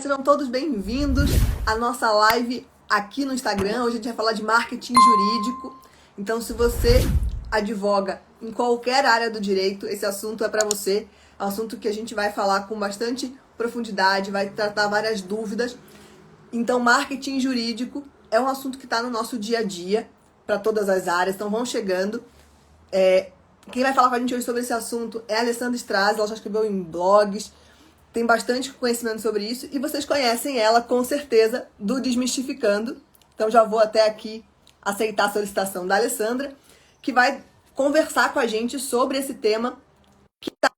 sejam todos bem-vindos à nossa live aqui no Instagram. Hoje a gente vai falar de marketing jurídico. Então, se você advoga em qualquer área do direito, esse assunto é para você. É um assunto que a gente vai falar com bastante profundidade, vai tratar várias dúvidas. Então, marketing jurídico é um assunto que está no nosso dia a dia, para todas as áreas. Então, vão chegando. Quem vai falar com a gente hoje sobre esse assunto é a Alessandra Strazi. Ela já escreveu em blogs, tem bastante conhecimento sobre isso e vocês conhecem ela com certeza do Desmistificando. Então já vou até aqui aceitar a solicitação da Alessandra, que vai conversar com a gente sobre esse tema que tá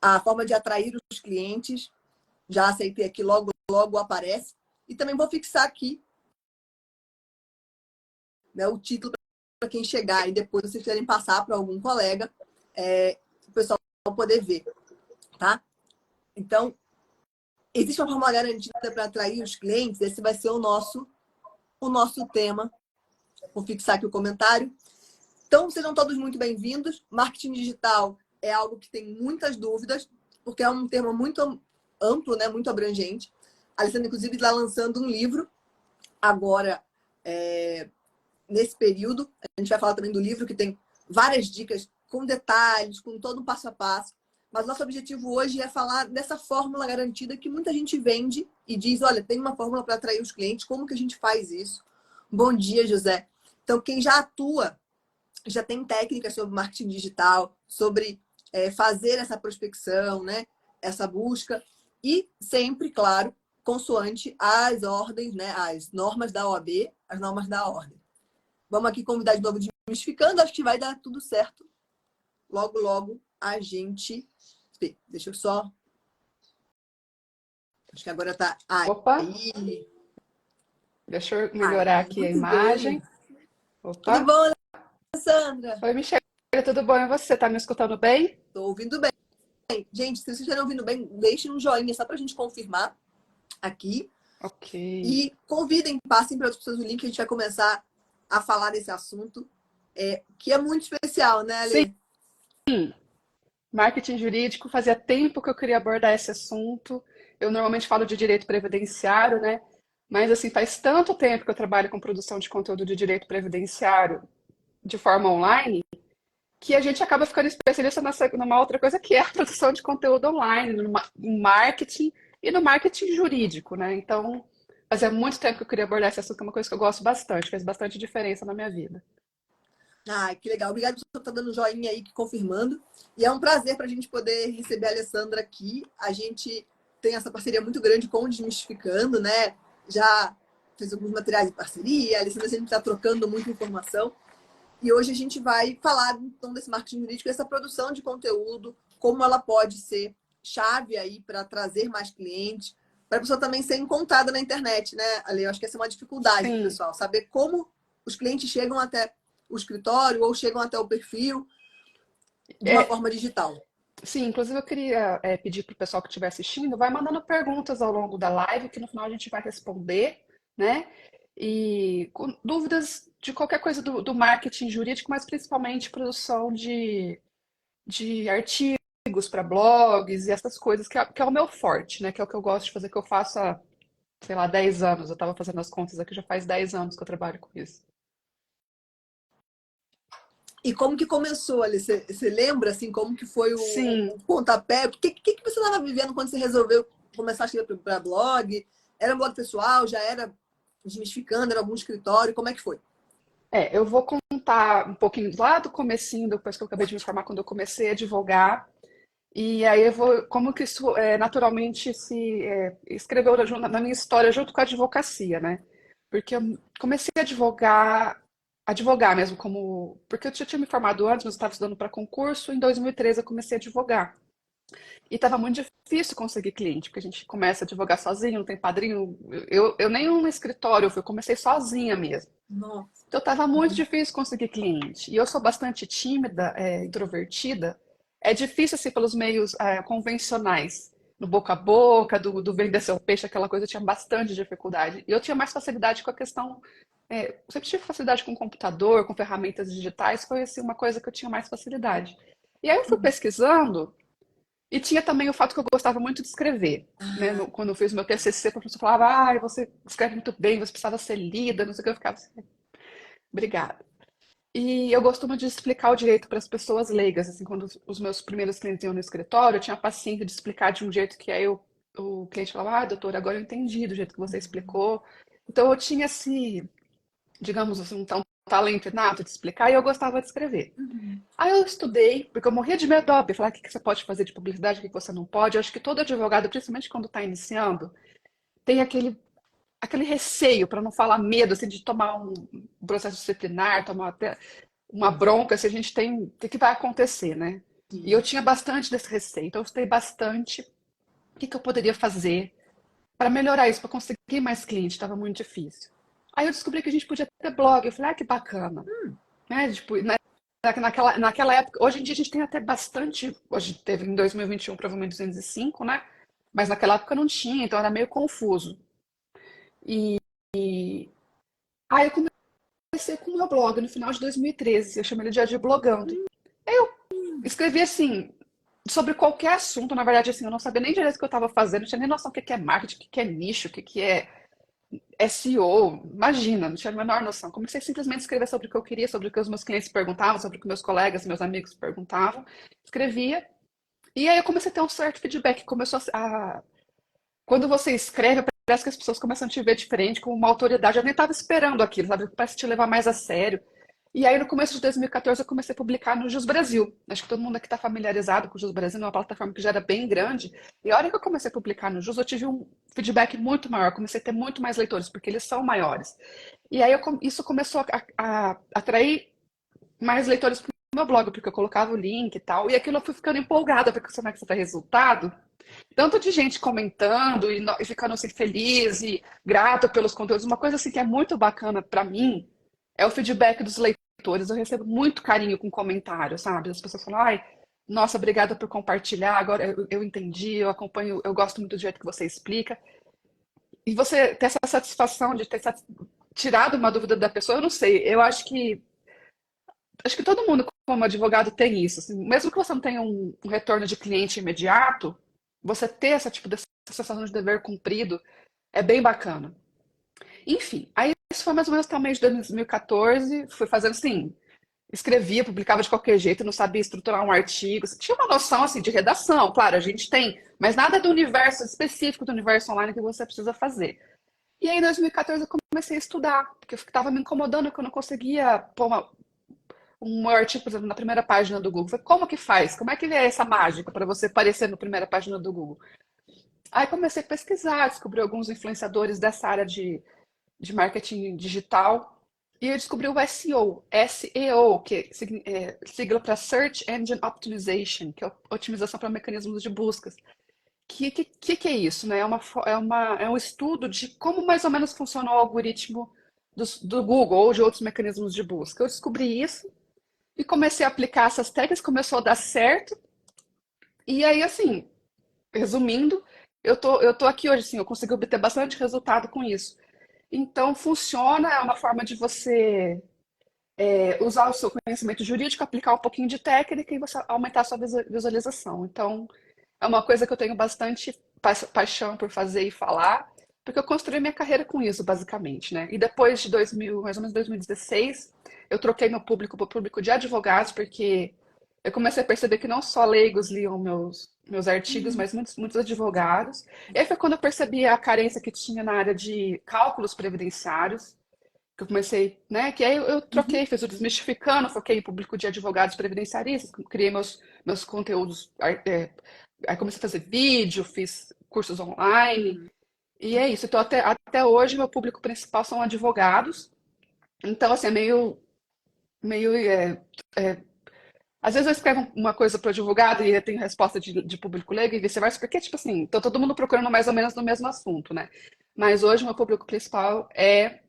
a forma de atrair os clientes. Já aceitei aqui, logo logo aparece. E também vou fixar aqui, né, o título para quem chegar e depois vocês querem passar para algum colega, o pessoal poder ver, tá? Então, existe uma forma garantida para atrair os clientes? Esse vai ser o nosso tema. Vou fixar aqui o comentário. Então, sejam todos muito bem-vindos. Marketing digital é algo que tem muitas dúvidas, porque é um termo muito amplo, né? Muito abrangente. A Alessandra, inclusive, está lançando um livro agora, nesse período. A gente vai falar também do livro, que tem várias dicas com detalhes, com todo um passo a passo. Mas nosso objetivo hoje é falar dessa fórmula garantida que muita gente vende e diz, olha, tem uma fórmula para atrair os clientes, como que a gente faz isso? Bom dia, José. Então, quem já atua, já tem técnicas sobre marketing digital, sobre fazer essa prospecção, né? Essa busca. E sempre, claro, consoante as ordens, né? As normas da OAB, as normas da ordem. Vamos aqui convidar de novo Desmistificando, acho que vai dar tudo certo. Logo, logo, a gente... Deixa eu só... Acho que agora tá... Opa, Aí, deixa eu melhorar aqui a muito bem. imagem. Tudo Opa. bom, Sandra? Oi, Michelle, tudo bom? E você? Tá me escutando bem? Tô ouvindo bem. Gente, se vocês estiverem ouvindo bem, deixem um joinha só pra gente confirmar aqui. Ok. E convidem, passem para outras pessoas o link, a gente vai começar a falar desse assunto, que é muito especial, né, Sim, Ale? marketing jurídico, fazia tempo que eu queria abordar esse assunto. Eu normalmente falo de direito previdenciário, né? Mas assim, faz tanto tempo que eu trabalho com produção de conteúdo de direito previdenciário de forma online, que a gente acaba ficando especialista numa outra coisa que é a produção de conteúdo online, no marketing e no marketing jurídico, né? Então, fazia muito tempo que eu queria abordar esse assunto, que é uma coisa que eu gosto bastante, fez bastante diferença na minha vida. Ah, que legal. Obrigada por você estar dando joinha aí, confirmando. E é um prazer para a gente poder receber a Alessandra aqui. A gente tem essa parceria muito grande com o Desmistificando, né? Já fez alguns materiais de parceria, a Alessandra sempre está trocando muita informação. E hoje a gente vai falar, então, desse marketing jurídico, essa produção de conteúdo, como ela pode ser chave aí para trazer mais clientes, para a pessoa também ser encontrada na internet, né, Ale? Eu acho que essa é uma dificuldade do Sim, pessoal, saber como os clientes chegam até o escritório ou chegam até o perfil de uma é, forma digital. sim, inclusive eu queria pedir para o pessoal que estiver assistindo, vai mandando perguntas ao longo da live, que no final a gente vai responder, né? E com dúvidas de qualquer coisa do marketing jurídico, mas principalmente produção de artigos para blogs e essas coisas, que é o meu forte, né? Que é o que eu gosto de fazer, que eu faço há, sei lá, 10 anos. Eu estava fazendo as contas aqui, já faz 10 anos que eu trabalho com isso. E como que começou, Ale? Você lembra, assim, como que foi Sim, o pontapé? O que você estava vivendo quando você resolveu começar a escrever para blog? Era um blog pessoal? Já era desmistificando? Era algum escritório? Como é que foi? eu vou contar um pouquinho lá do comecinho, depois que eu acabei de me formar, quando eu comecei a advogar. E aí eu vou, como que isso naturalmente se escreveu na minha história junto com a advocacia, né? Porque eu comecei a advogar mesmo como, porque eu já tinha me formado antes, mas eu estava estudando para concurso. Em 2013 eu comecei a advogar. E estava muito difícil conseguir cliente, porque a gente começa a advogar sozinho, não tem padrinho. Eu nem um escritório, eu comecei sozinha mesmo. Nossa. Então estava muito difícil conseguir cliente. E eu sou bastante tímida, introvertida. É difícil, assim, pelos meios convencionais. No boca a boca, do vender seu peixe, aquela coisa, eu tinha bastante dificuldade. E eu tinha mais facilidade com a questão. Eu sempre tive facilidade com computador, com ferramentas digitais, foi assim, uma coisa que eu tinha mais facilidade. E aí eu fui pesquisando E tinha também o fato que eu gostava muito de escrever, né? Quando eu fiz meu TCC, o professor falava, ah, você escreve muito bem, você precisava ser lida, não sei o que, eu ficava assim, obrigada. E eu costumo de explicar o direito para as pessoas leigas, assim, quando os meus primeiros clientes iam no escritório, eu tinha paciência de explicar de um jeito que aí o cliente falava, ah, doutor, agora eu entendi do jeito que você explicou. Então eu tinha esse, digamos assim, um talento inato de explicar e eu gostava de escrever. Uhum. Aí eu estudei, porque eu morria de medo, óbvio, falar o que você pode fazer de publicidade, o que você não pode. Eu acho que todo advogado, principalmente quando está iniciando, tem aquele receio, para não falar medo, assim, de tomar um processo disciplinar, tomar até uma bronca, se a gente tem, o que vai acontecer, né? E eu Sim. tinha bastante desse receio, então eu estudei bastante o que eu poderia fazer para melhorar isso, para conseguir mais clientes, estava muito difícil. Aí eu descobri que a gente podia ter blog, eu falei, ah, que bacana, né? Tipo, naquela época, hoje em dia a gente tem até bastante, hoje teve em 2021 provavelmente 205, né? Mas naquela época não tinha, então era meio confuso. Aí eu comecei com o meu blog no final de 2013, eu chamei ele de Adi Blogando. Eu escrevi assim, sobre qualquer assunto, na verdade, assim, eu não sabia nem direito o que eu estava fazendo, não tinha nem noção do que é marketing, o que é nicho, o que é SEO, imagina, não tinha a menor noção. Comecei simplesmente a escrever sobre o que eu queria, sobre o que os meus clientes perguntavam, sobre o que meus colegas, meus amigos perguntavam. Escrevia, e aí eu comecei a ter um certo feedback. Começou quando você escreve, parece que as pessoas começam a te ver diferente, como uma autoridade. Eu nem estava esperando aquilo, sabe? Parece te levar mais a sério. E aí, no começo de 2014, eu comecei a publicar no Jus Brasil. Acho que todo mundo aqui está familiarizado com o Jus Brasil, é uma plataforma que já era bem grande. E a hora que eu comecei a publicar no Jus, eu tive um feedback muito maior. Comecei a ter muito mais leitores, porque eles são maiores. E aí, isso começou a atrair mais leitores para o meu blog, porque eu colocava o link e tal. E aquilo eu fui ficando empolgada, porque como é que você tem resultado? Tanto de gente comentando e ficando assim feliz e grata pelos conteúdos. Uma coisa assim que é muito bacana para mim é o feedback dos leitores. Eu recebo muito carinho com comentários, sabe? As pessoas falam, ai, nossa, obrigada por compartilhar. Agora eu entendi, eu acompanho, eu gosto muito do jeito que você explica. E você ter essa satisfação de ter tirado uma dúvida da pessoa, eu não sei. Eu acho que todo mundo, como advogado, tem isso. Assim, mesmo que você não tenha um retorno de cliente imediato, você ter essa tipo de sensação de dever cumprido é bem bacana. Enfim, aí isso foi mais ou menos até o mês de 2014. Fui fazendo assim, escrevia, publicava de qualquer jeito, não sabia estruturar um artigo. Tinha uma noção assim de redação, claro, a gente tem, mas nada do universo específico do universo online que você precisa fazer. E aí, em 2014, eu comecei a estudar, porque estava me incomodando que eu não conseguia pôr um artigo, por exemplo, na primeira página do Google. Falei, como que faz? Como é que é essa mágica para você aparecer na primeira página do Google? Aí comecei a pesquisar, descobri alguns influenciadores dessa área de marketing digital. E eu descobri o SEO, SEO, que é sigla para Search Engine Optimization, que é otimização para mecanismos de buscas. Que é isso, né? É um estudo de como mais ou menos funciona o algoritmo do Google ou de outros mecanismos de busca. Eu descobri isso e comecei a aplicar essas técnicas, começou a dar certo. E aí, assim, resumindo, eu tô aqui hoje, assim, eu consegui obter bastante resultado com isso. Então, funciona, é uma forma de você usar o seu conhecimento jurídico, aplicar um pouquinho de técnica e você aumentar a sua visualização. Então, é uma coisa que eu tenho bastante paixão por fazer e falar, porque eu construí minha carreira com isso, basicamente, né? E depois de 2000, mais ou menos 2016, eu troquei meu público para o público de advogados, porque eu comecei a perceber que não só leigos liam meus artigos, mas muitos advogados. E aí foi quando eu percebi a carência que tinha na área de cálculos previdenciários, que eu comecei, né? Que aí eu troquei, fiz o Desmistificando, foquei em público de advogados previdenciaristas, criei meus conteúdos, aí comecei a fazer vídeo, fiz cursos online, e é isso. Então, até hoje, meu público principal são advogados. Então, assim, é meio às vezes eu escrevo uma coisa para o advogado e eu tenho resposta de público leigo e vice-versa, porque, tipo assim, tô todo mundo procurando mais ou menos no mesmo assunto, né? Mas hoje o meu público principal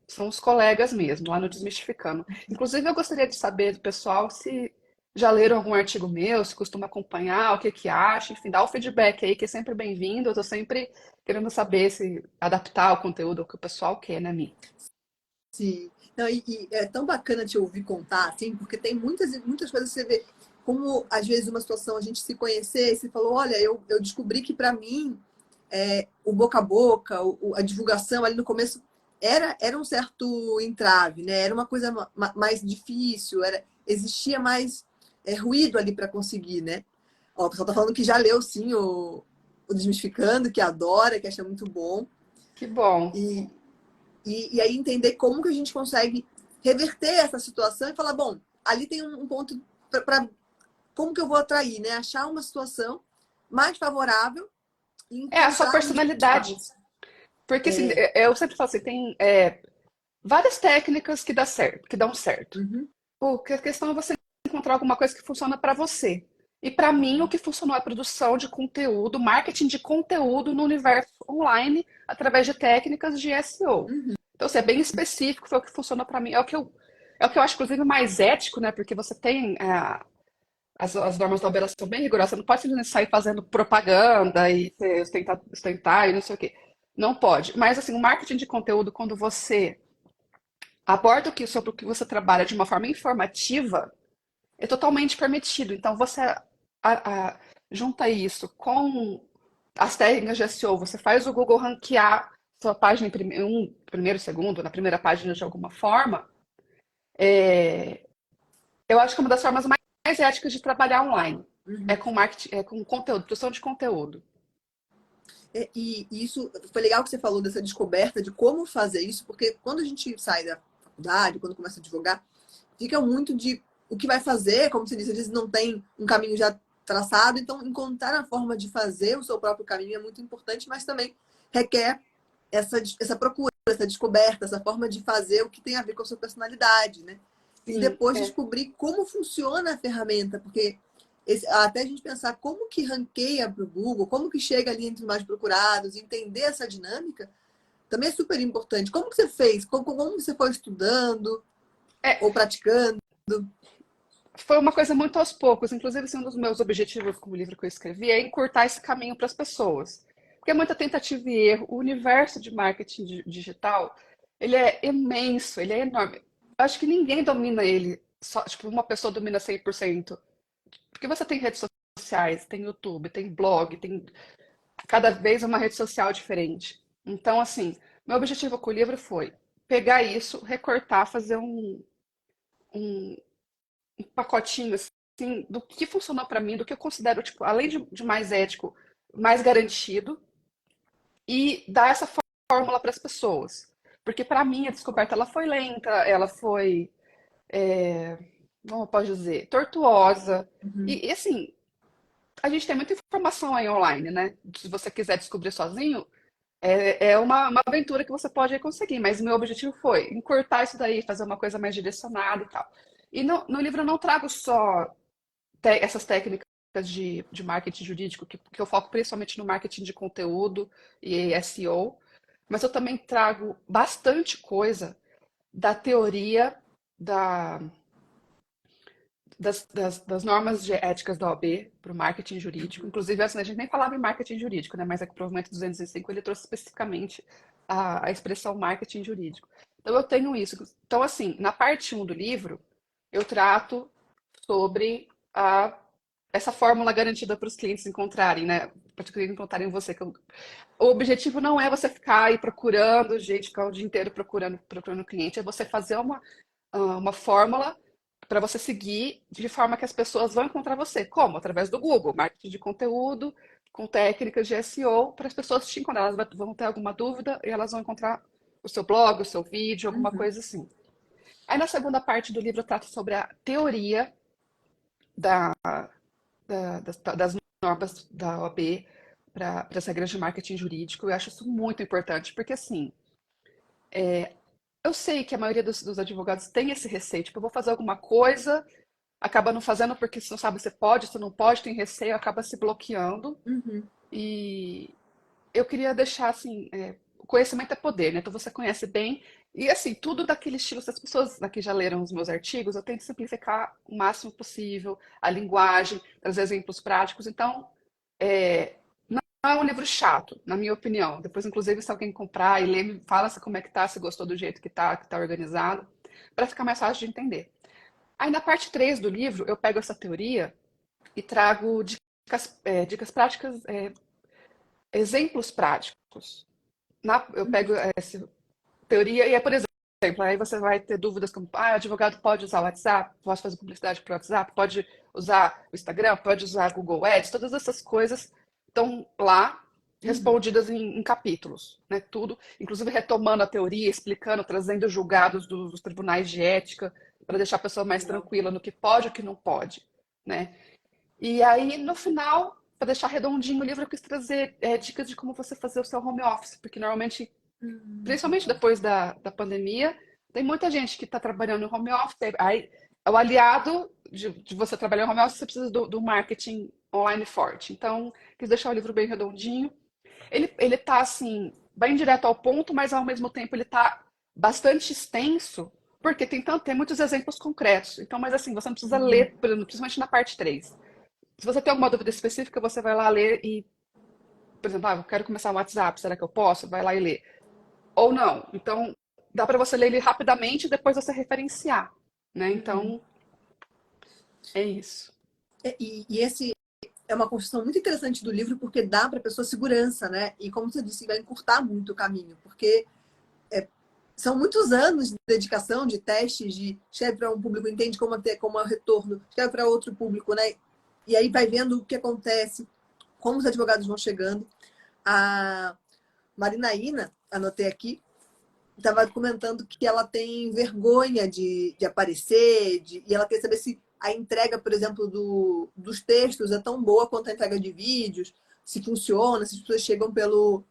são os colegas mesmo, lá no Desmistificando. Inclusive, eu gostaria de saber do pessoal se já leram algum artigo meu, se costuma acompanhar, o que que acha, enfim, dá o feedback aí, que é sempre bem-vindo. Eu tô sempre querendo saber se adaptar o conteúdo ao que o pessoal quer, né, Mi? Sim. Não, e é tão bacana te ouvir contar, assim, porque tem muitas coisas que você vê. como às vezes uma situação a gente se conhecesse e falou, olha, eu descobri que para mim o boca a boca, a divulgação ali no começo era um certo entrave, né? Era uma coisa mais difícil, existia mais ruído ali para conseguir, né? Ó, o pessoal tá falando que já leu sim o Desmistificando, que adora, que acha muito bom. Que bom. E aí entender como que a gente consegue reverter essa situação e falar, bom, ali tem um ponto para como que eu vou atrair, né? Achar uma situação mais favorável e É a sua encontrar um personalidade. espaço. Porque assim, eu sempre falo assim, tem várias técnicas que dão certo. Uhum, A questão é você encontrar alguma coisa que funciona para você. E para mim, o que funcionou é a produção de conteúdo, marketing de conteúdo no universo online, através de técnicas de SEO. uhum, Então, assim, é bem específico, foi o que funcionou para mim. É o que eu acho, inclusive, mais ético, né? Porque você tem as normas da OAB, elas são bem rigorosas. Você não pode simplesmente sair fazendo propaganda e ostentar e não sei o quê. Não pode. Mas, assim, o marketing de conteúdo, quando você aborda sobre o que você trabalha de uma forma informativa, é totalmente permitido. Então, você junta isso com as técnicas de SEO, você faz o Google ranquear sua página em primeiro, segundo, na primeira página de alguma forma. Eu acho que é uma das formas mais éticas de trabalhar online. É uhum. com marketing, é com conteúdo, produção de conteúdo. E isso foi legal que você falou dessa descoberta de como fazer isso, porque quando a gente sai da faculdade, quando começa a advogar, fica muito de o que vai fazer, como você disse, às vezes não tem um caminho já traçado, então encontrar a forma de fazer o seu próprio caminho é muito importante, mas também requer essa procura, essa descoberta, essa forma de fazer o que tem a ver com a sua personalidade, né? E Sim, depois descobrir como funciona a ferramenta, porque até a gente pensar como que ranqueia para o Google, como que chega ali entre os mais procurados, entender essa dinâmica, também é super importante. Como que você fez? Como você foi estudando é, ou praticando? foi uma coisa muito aos poucos. Inclusive, assim, um dos meus objetivos com o livro que eu escrevi é encurtar esse caminho para as pessoas. Porque é muita tentativa e erro. O universo de marketing digital, ele é imenso, ele é enorme. Eu acho que ninguém domina ele, só, tipo, uma pessoa domina 100%. Porque você tem redes sociais, tem YouTube, tem blog, tem cada vez uma rede social diferente. Então, assim, meu objetivo com o livro foi pegar isso, recortar, fazer um pacotinho assim do que funcionou para mim, do que eu considero, tipo, além de mais ético, mais garantido e dar essa fórmula para as pessoas. Porque para mim a descoberta ela foi lenta, ela foi, como eu posso dizer, tortuosa. Uhum. E assim, a gente tem muita informação aí online, né? Se você quiser descobrir sozinho, é uma aventura que você pode aí conseguir. Mas o meu objetivo foi encurtar isso daí, fazer uma coisa mais direcionada e tal. E no livro eu não trago só essas técnicas de marketing jurídico, que eu foco principalmente no marketing de conteúdo e SEO, mas eu também trago bastante coisa da teoria da, das normas éticas da OAB para o marketing jurídico. Inclusive, assim, a gente nem falava em marketing jurídico, né? Mas é que o provimento 205 ele trouxe especificamente a expressão marketing jurídico. Então, eu tenho isso. Então, assim, na parte 1 do livro, eu trato sobre essa fórmula garantida para os clientes encontrarem, né? Para os clientes encontrarem você. O objetivo não é você ficar aí procurando gente, ficar o dia inteiro procurando cliente, é você fazer uma fórmula para você seguir de forma que as pessoas vão encontrar você. Como? Através do Google, marketing de conteúdo, com técnicas de SEO, para as pessoas te encontrar. Elas vão ter alguma dúvida e elas vão encontrar o seu blog, o seu vídeo, alguma Uhum. coisa assim. Aí na segunda parte do livro eu trato sobre a teoria da, das normas da OAB para as regras de marketing jurídico. Eu acho isso muito importante, porque assim, eu sei que a maioria dos advogados tem esse receio, tipo, eu vou fazer alguma coisa, acaba não fazendo porque se não sabe se pode, se não pode, tem receio, acaba se bloqueando. Uhum. E eu queria deixar assim, o conhecimento é poder, né? Então você conhece bem. E assim, tudo daquele estilo, se as pessoas aqui já leram os meus artigos, eu tento simplificar o máximo possível a linguagem, trazer exemplos práticos. Então, não é um livro chato, na minha opinião. Depois, inclusive, se alguém comprar e ler, me fala como é que tá, se gostou do jeito que tá organizado, para ficar mais fácil de entender. Aí na parte 3 do livro, eu pego essa teoria e trago dicas práticas, exemplos práticos. Eu pego essa teoria e é, por exemplo, aí você vai ter dúvidas como, o advogado pode usar o WhatsApp, posso fazer publicidade para o WhatsApp, pode usar o Instagram, pode usar Google Ads, todas essas coisas estão lá respondidas em capítulos, né? Tudo, inclusive retomando a teoria, explicando, trazendo julgados dos tribunais de ética para deixar a pessoa mais tranquila no que pode e o que não pode, né? E aí, no final, para deixar redondinho o livro, eu quis trazer dicas de como você fazer o seu home office, porque normalmente, principalmente depois da pandemia, tem muita gente que está trabalhando no home office. Aí, o aliado de você trabalhar no home office, você precisa do marketing online forte. Então, quis deixar o livro bem redondinho. Ele tá assim, bem direto ao ponto, mas ao mesmo tempo ele tá bastante extenso, porque tem muitos exemplos concretos. Então, mas assim, você não precisa ler, principalmente na parte 3. Se você tem alguma dúvida específica, você vai lá ler e, por exemplo, eu quero começar o WhatsApp, será que eu posso? Vai lá e lê. Ou não. Então, dá para você ler ele rapidamente e depois você referenciar, né? Então, é isso. E esse é uma construção muito interessante do livro, porque dá para a pessoa segurança, né? E como você disse, vai encurtar muito o caminho, porque são muitos anos de dedicação, de testes, de escreve para um público, entende como é o retorno, escreve para outro público, né? E aí vai vendo o que acontece, como os advogados vão chegando. A Marinaína, anotei aqui, estava comentando que ela tem vergonha de aparecer, e ela quer saber se a entrega, por exemplo, dos textos é tão boa quanto a entrega de vídeos, se funciona, se as pessoas chegam pelo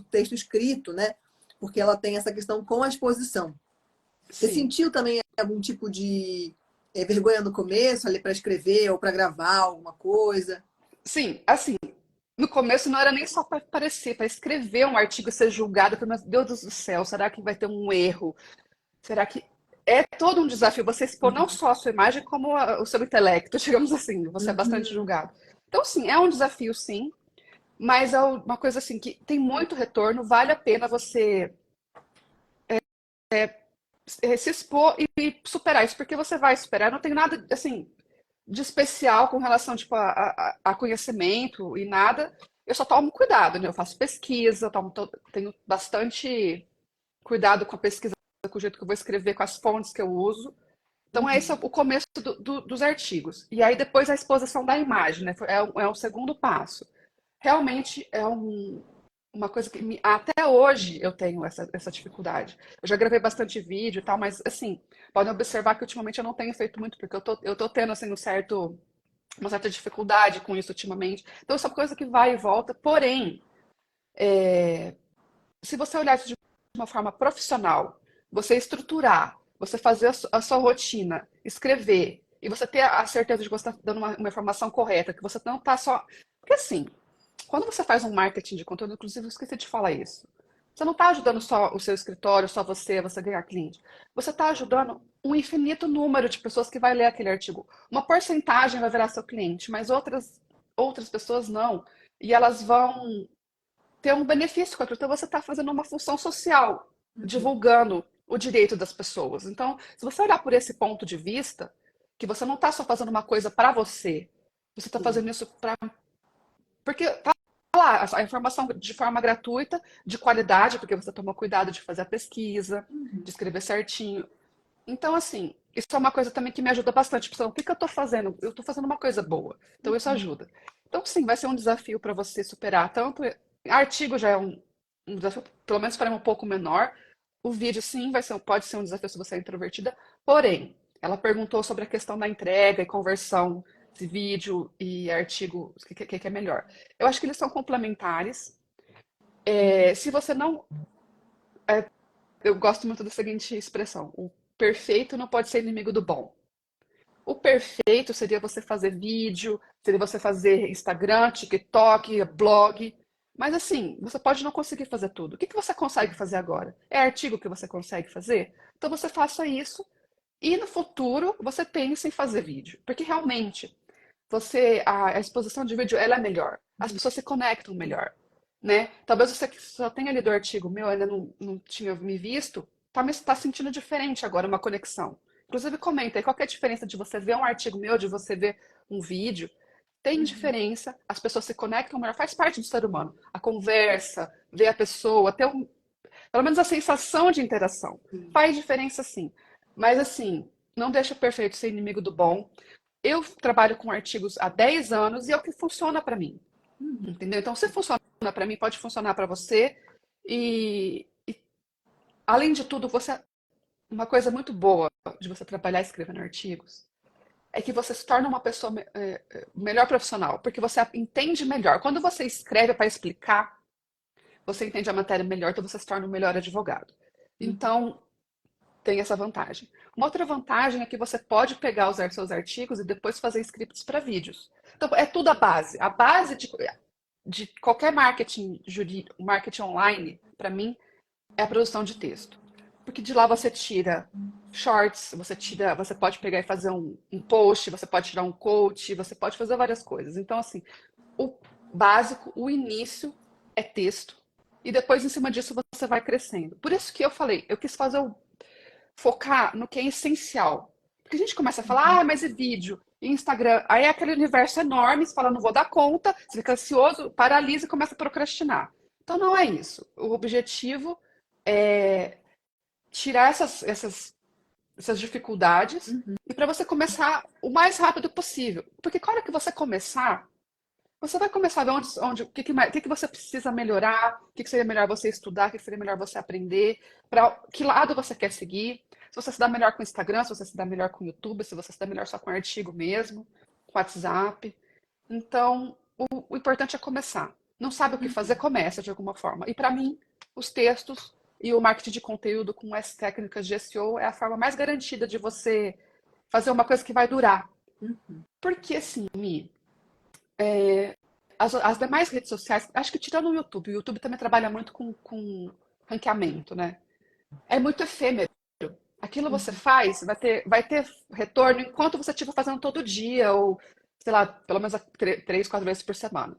texto escrito, né? Porque ela tem essa questão com a exposição. Você Sim. sentiu também algum tipo de vergonha no começo, ali para escrever ou para gravar alguma coisa? Sim, assim, no começo não era nem só para aparecer, para escrever um artigo e ser julgado, meu Deus do céu, será que vai ter um erro? Será que é todo um desafio você expor não só a sua imagem, como o seu intelecto, digamos assim, você é bastante Uhum. julgado. Então, sim, é um desafio, sim, mas é uma coisa assim que tem muito retorno, vale a pena você se expor e superar isso, porque você vai superar. Não tem nada assim de especial com relação tipo, a conhecimento e nada. Eu só tomo cuidado, né? Eu faço pesquisa, tenho bastante cuidado com a pesquisa, com o jeito que eu vou escrever, com as fontes que eu uso. Então, esse é o começo dos artigos. E aí, depois, a exposição da imagem, né? É o segundo passo. Realmente é uma coisa que até hoje eu tenho essa dificuldade. Eu já gravei bastante vídeo e tal, mas assim, podem observar que ultimamente eu não tenho feito muito, porque eu tô tendo assim, uma certa dificuldade com isso ultimamente. Então, essa coisa que vai e volta. Porém, se você olhar isso de uma forma profissional, você estruturar, você fazer a sua rotina, escrever, e você ter a certeza de que você está dando uma informação correta, que você não está só. Porque assim, quando você faz um marketing de conteúdo, inclusive eu esqueci de falar isso, você não está ajudando só o seu escritório, só você ganhar cliente. Você está ajudando um infinito número de pessoas que vai ler aquele artigo. Uma porcentagem vai virar seu cliente, mas outras pessoas não. E elas vão ter um benefício com aquilo. Então você está fazendo uma função social, divulgando o direito das pessoas. Então, se você olhar por esse ponto de vista, que você não está só fazendo uma coisa para você está fazendo isso para. Porque tá lá a informação de forma gratuita, de qualidade, porque você tomou cuidado de fazer a pesquisa, de escrever certinho. Então, assim, isso é uma coisa também que me ajuda bastante. Pessoal, o que que eu estou fazendo? Eu estou fazendo uma coisa boa. Então, isso ajuda. Então, sim, vai ser um desafio para você superar. Tanto artigo já é um desafio, pelo menos para mim, um pouco menor. O vídeo, sim, pode ser um desafio se você é introvertida. Porém, ela perguntou sobre a questão da entrega e conversão de vídeo e artigo, o que é melhor. Eu acho que eles são complementares. Se você não. Eu gosto muito da seguinte expressão: o perfeito não pode ser inimigo do bom. O perfeito seria você fazer vídeo, seria você fazer Instagram, TikTok, blog. Mas assim, você pode não conseguir fazer tudo. O que que você consegue fazer agora? É artigo que você consegue fazer? Então você faça isso e no futuro você pense em fazer vídeo. Porque realmente a exposição de vídeo ela é melhor. As pessoas se conectam melhor, né? Talvez você que só tenha lido o artigo meu, ainda não tinha me visto, tá sentindo diferente agora uma conexão. Inclusive, comenta aí qual que é a diferença de você ver um artigo meu, de você ver um vídeo. Tem diferença, as pessoas se conectam melhor, faz parte do ser humano. A conversa, ver a pessoa, ter pelo menos a sensação de interação. Sim. Faz diferença sim. Mas assim, não deixa o perfeito ser inimigo do bom. Eu trabalho com artigos há 10 anos e é o que funciona para mim. Entendeu? Então, se funciona para mim, pode funcionar para você. E, além de tudo, uma coisa muito boa de você trabalhar escrevendo artigos é que você se torna uma pessoa melhor profissional, porque você entende melhor. Quando você escreve para explicar, você entende a matéria melhor, então você se torna um melhor advogado. Então, tem essa vantagem. Uma outra vantagem é que você pode pegar os seus artigos e depois fazer scripts para vídeos. Então, é tudo a base. A base de qualquer marketing jurídico, marketing online, para mim, é a produção de texto. Porque de lá você tira shorts, você pode pegar e fazer um post, você pode tirar um coach, você pode fazer várias coisas. Então, assim, o básico, o início é texto. E depois, em cima disso, você vai crescendo. Por isso que eu falei, eu quis focar no que é essencial. Porque a gente começa a falar, mas e vídeo? E Instagram? Aí é aquele universo enorme, você fala, não vou dar conta, você fica ansioso, paralisa e começa a procrastinar. Então não é isso. O objetivo é tirar essas dificuldades e para você começar o mais rápido possível. Porque na hora que você começar, você vai começar a ver o que você precisa melhorar, o que seria melhor você estudar, o que seria melhor você aprender, para que lado você quer seguir. Se você se dá melhor com o Instagram, se você se dá melhor com o YouTube, se você se dá melhor só com artigo mesmo, com WhatsApp. Então, o importante é começar. Não sabe o que fazer, começa de alguma forma. E para mim, os textos e o marketing de conteúdo com as técnicas de SEO é a forma mais garantida de você fazer uma coisa que vai durar. Porque assim, Mi, as demais redes sociais, acho que tirando o YouTube também trabalha muito com ranqueamento, né? É muito efêmero. Aquilo você faz, vai ter retorno enquanto você estiver fazendo todo dia, ou, sei lá, pelo menos 3, 4 vezes por semana.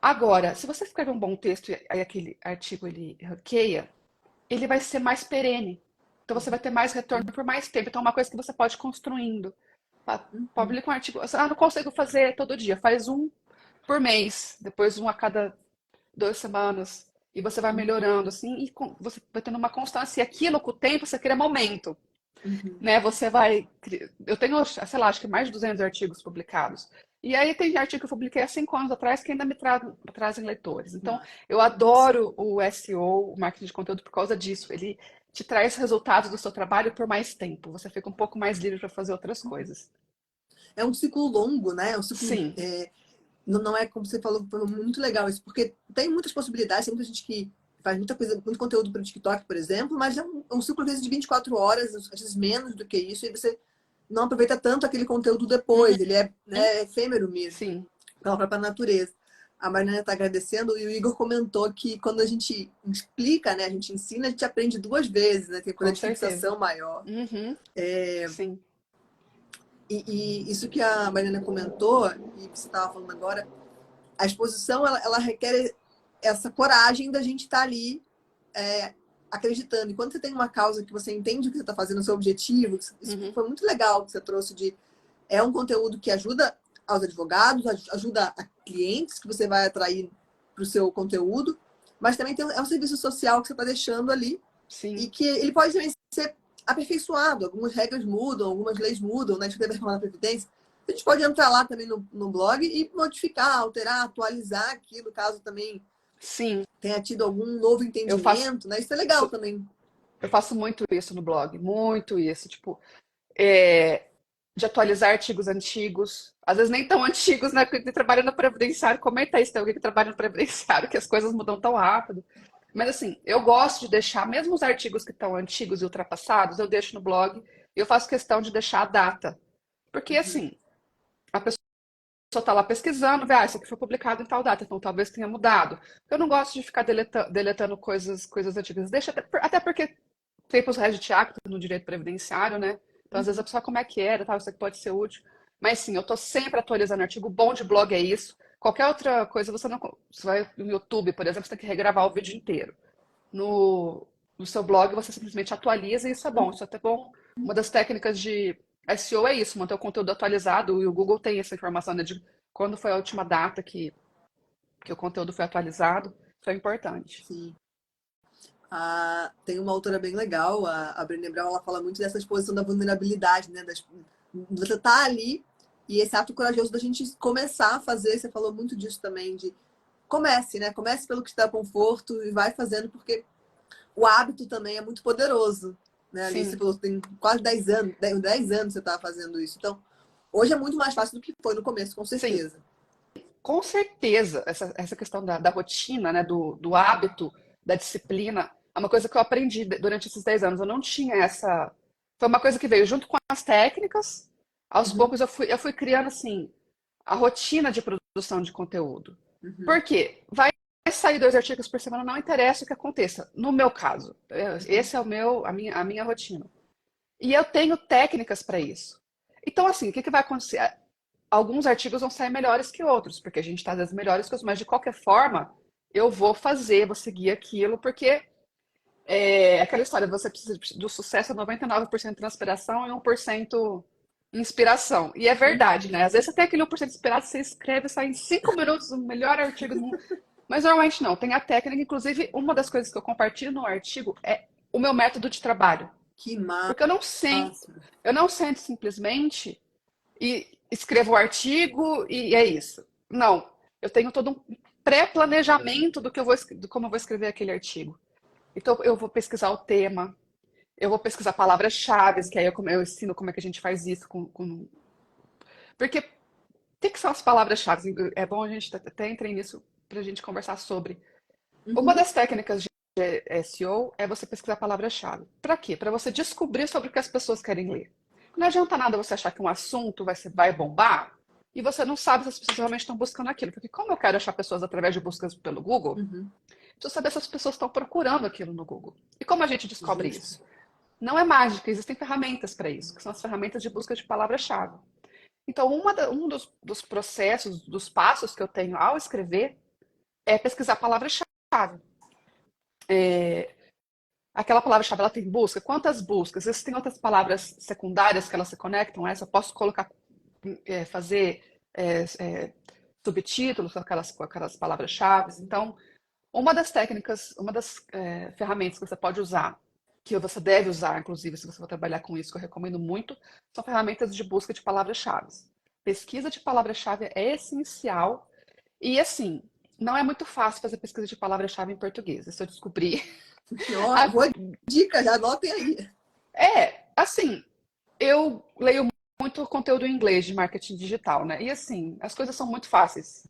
Agora, se você escrever um bom texto e aí aquele artigo ele ranqueia, ele vai ser mais perene. Então você vai ter mais retorno por mais tempo. Então é uma coisa que você pode ir construindo. Publica um artigo. Não consigo fazer todo dia. Faz um por mês, depois um a cada 2 semanas. E você vai melhorando, assim, e você vai tendo uma constância. E aquilo, com o tempo, você cria momento. Né? Você vai. Eu tenho, sei lá, acho que mais de 200 artigos publicados. E aí tem artigo que eu publiquei há 5 anos atrás que ainda me trazem leitores. Então, eu adoro o SEO, o marketing de conteúdo, por causa disso. Ele te traz resultados do seu trabalho por mais tempo. Você fica um pouco mais livre para fazer outras coisas. É um ciclo longo, né? É um ciclo, Sim. não é como você falou, foi muito legal isso, porque tem muitas possibilidades, tem muita gente que faz muita coisa, muito conteúdo para o TikTok, por exemplo, mas é um ciclo, às vezes, de 24 horas, às vezes menos do que isso, e você não aproveita tanto aquele conteúdo depois, ele é, né, efêmero mesmo, Sim, pela própria natureza. A Mariana está agradecendo e o Igor comentou que quando a gente explica, né, a gente ensina, a gente aprende 2 vezes, né, tem poder com de certeza. fixação maior. Uhum. Sim, E isso que a Mariana comentou, e você estava falando agora, a exposição ela requer essa coragem da gente estar ali acreditando. E quando você tem uma causa que você entende o que você está fazendo, o seu objetivo, isso foi muito legal que você trouxe é um conteúdo que ajuda aos advogados, ajuda a clientes que você vai atrair para o seu conteúdo, mas também é um serviço social que você está deixando ali e sim, que ele pode também ser aperfeiçoado. Algumas regras mudam, algumas leis mudam, né? A gente teve a reforma da Previdência. A gente pode entrar lá também no blog e modificar, alterar, atualizar aquilo, caso também sim. tenha tido algum novo Eu faço, entendimento, né? Isso é legal também. eu faço muito isso no blog, muito isso. Tipo, é, de atualizar artigos antigos, às vezes nem tão antigos, né? Porque trabalha no previdenciário, comenta isso, tem alguém que trabalha no previdenciário, que as coisas mudam tão rápido. Mas assim, eu gosto de deixar, mesmo os artigos que estão antigos e ultrapassados, eu deixo no blog e eu faço questão de deixar a data. Porque assim, a pessoa está lá pesquisando, vê, isso aqui foi publicado em tal data, então talvez tenha mudado. Eu não gosto de ficar deletando coisas antigas. Deixa até porque tempos regit acta no direito previdenciário, né? Então, às vezes a pessoa como é que era, tal, isso aqui pode ser útil. Mas sim, eu estou sempre atualizando artigo. O bom de blog é isso. Qualquer outra coisa, você não. Você vai no YouTube, por exemplo, você tem que regravar o vídeo inteiro. No seu blog, você simplesmente atualiza e isso é bom. Isso é até bom Uma das técnicas de SEO é isso, manter o conteúdo atualizado, e o Google tem essa informação, né, de quando foi a última data que o conteúdo foi atualizado. Isso é importante. Sim. Tem uma autora bem legal, a Brené Brown, ela fala muito dessa exposição da vulnerabilidade, né? Você tá ali e esse ato corajoso da gente começar a fazer, você falou muito disso também, de comece, né? Comece pelo que te dá conforto e vai fazendo, porque o hábito também é muito poderoso, né? Ali você Sim, falou, tem quase 10 anos, 10 anos você tá fazendo isso. Então, hoje é muito mais fácil do que foi no começo, com sim. certeza. Com certeza, essa questão da rotina, né, do hábito, da disciplina, é uma coisa que eu aprendi durante esses 10 anos. Eu não tinha essa. Foi uma coisa que veio junto com as técnicas. Aos Uhum, poucos eu fui criando, assim, a rotina de produção de conteúdo. uhum, Por quê? Vai sair 2 artigos por semana, não interessa o que aconteça. No meu caso, uhum, esse é a minha rotina. E eu tenho técnicas para isso. Então, assim, o que vai acontecer? Alguns artigos vão sair melhores que outros, porque a gente está das melhores coisas, mas de qualquer forma, eu vou fazer, vou seguir aquilo, porque é aquela história, você precisa do sucesso é 99% transpiração e 1% inspiração. E é verdade, né? Às vezes você tem aquele 1% de inspiração, você escreve, sai em 5 minutos o melhor artigo do mundo. Mas normalmente não, tem a técnica. Inclusive, uma das coisas que eu compartilho no artigo é o meu método de trabalho. que Porque massa. eu não sento simplesmente e escrevo o artigo e é isso. Não, eu tenho todo um pré-planejamento do como eu vou escrever aquele artigo. Então, eu vou pesquisar o tema, eu vou pesquisar palavras-chave, que aí eu ensino como é que a gente faz isso. Porque o que são as palavras-chave? É bom a gente até entrar nisso para a gente conversar sobre. Uma Uhum, das técnicas de SEO é você pesquisar palavra-chave. Para quê? Para você descobrir sobre o que as pessoas querem ler. Não adianta nada você achar que um assunto vai bombar e você não sabe se as pessoas realmente estão buscando aquilo. Porque como eu quero achar pessoas através de buscas pelo Google, uhum. preciso saber se as pessoas estão procurando aquilo no Google. E como a gente descobre Justo. isso? Não é mágica, existem ferramentas para isso, que são as ferramentas de busca de palavra-chave. Então, um dos processos, dos passos que eu tenho ao escrever é pesquisar palavra-chave. Aquela palavra-chave, ela tem busca? Quantas buscas? Existem outras palavras secundárias que elas se conectam a essa? Eu posso colocar, fazer subtítulos com aquelas palavras-chave. Então, uma das técnicas, uma das ferramentas que você pode usar, que você deve usar, inclusive, se você for trabalhar com isso, que eu recomendo muito, são ferramentas de busca de palavras-chave. Pesquisa de palavra-chave é essencial e, assim, não é muito fácil fazer pesquisa de palavra-chave em português. Isso eu descobri. Ó, boa dica, já anotem aí. Assim, eu leio muito conteúdo em inglês de marketing digital, né? E assim, as coisas são muito fáceis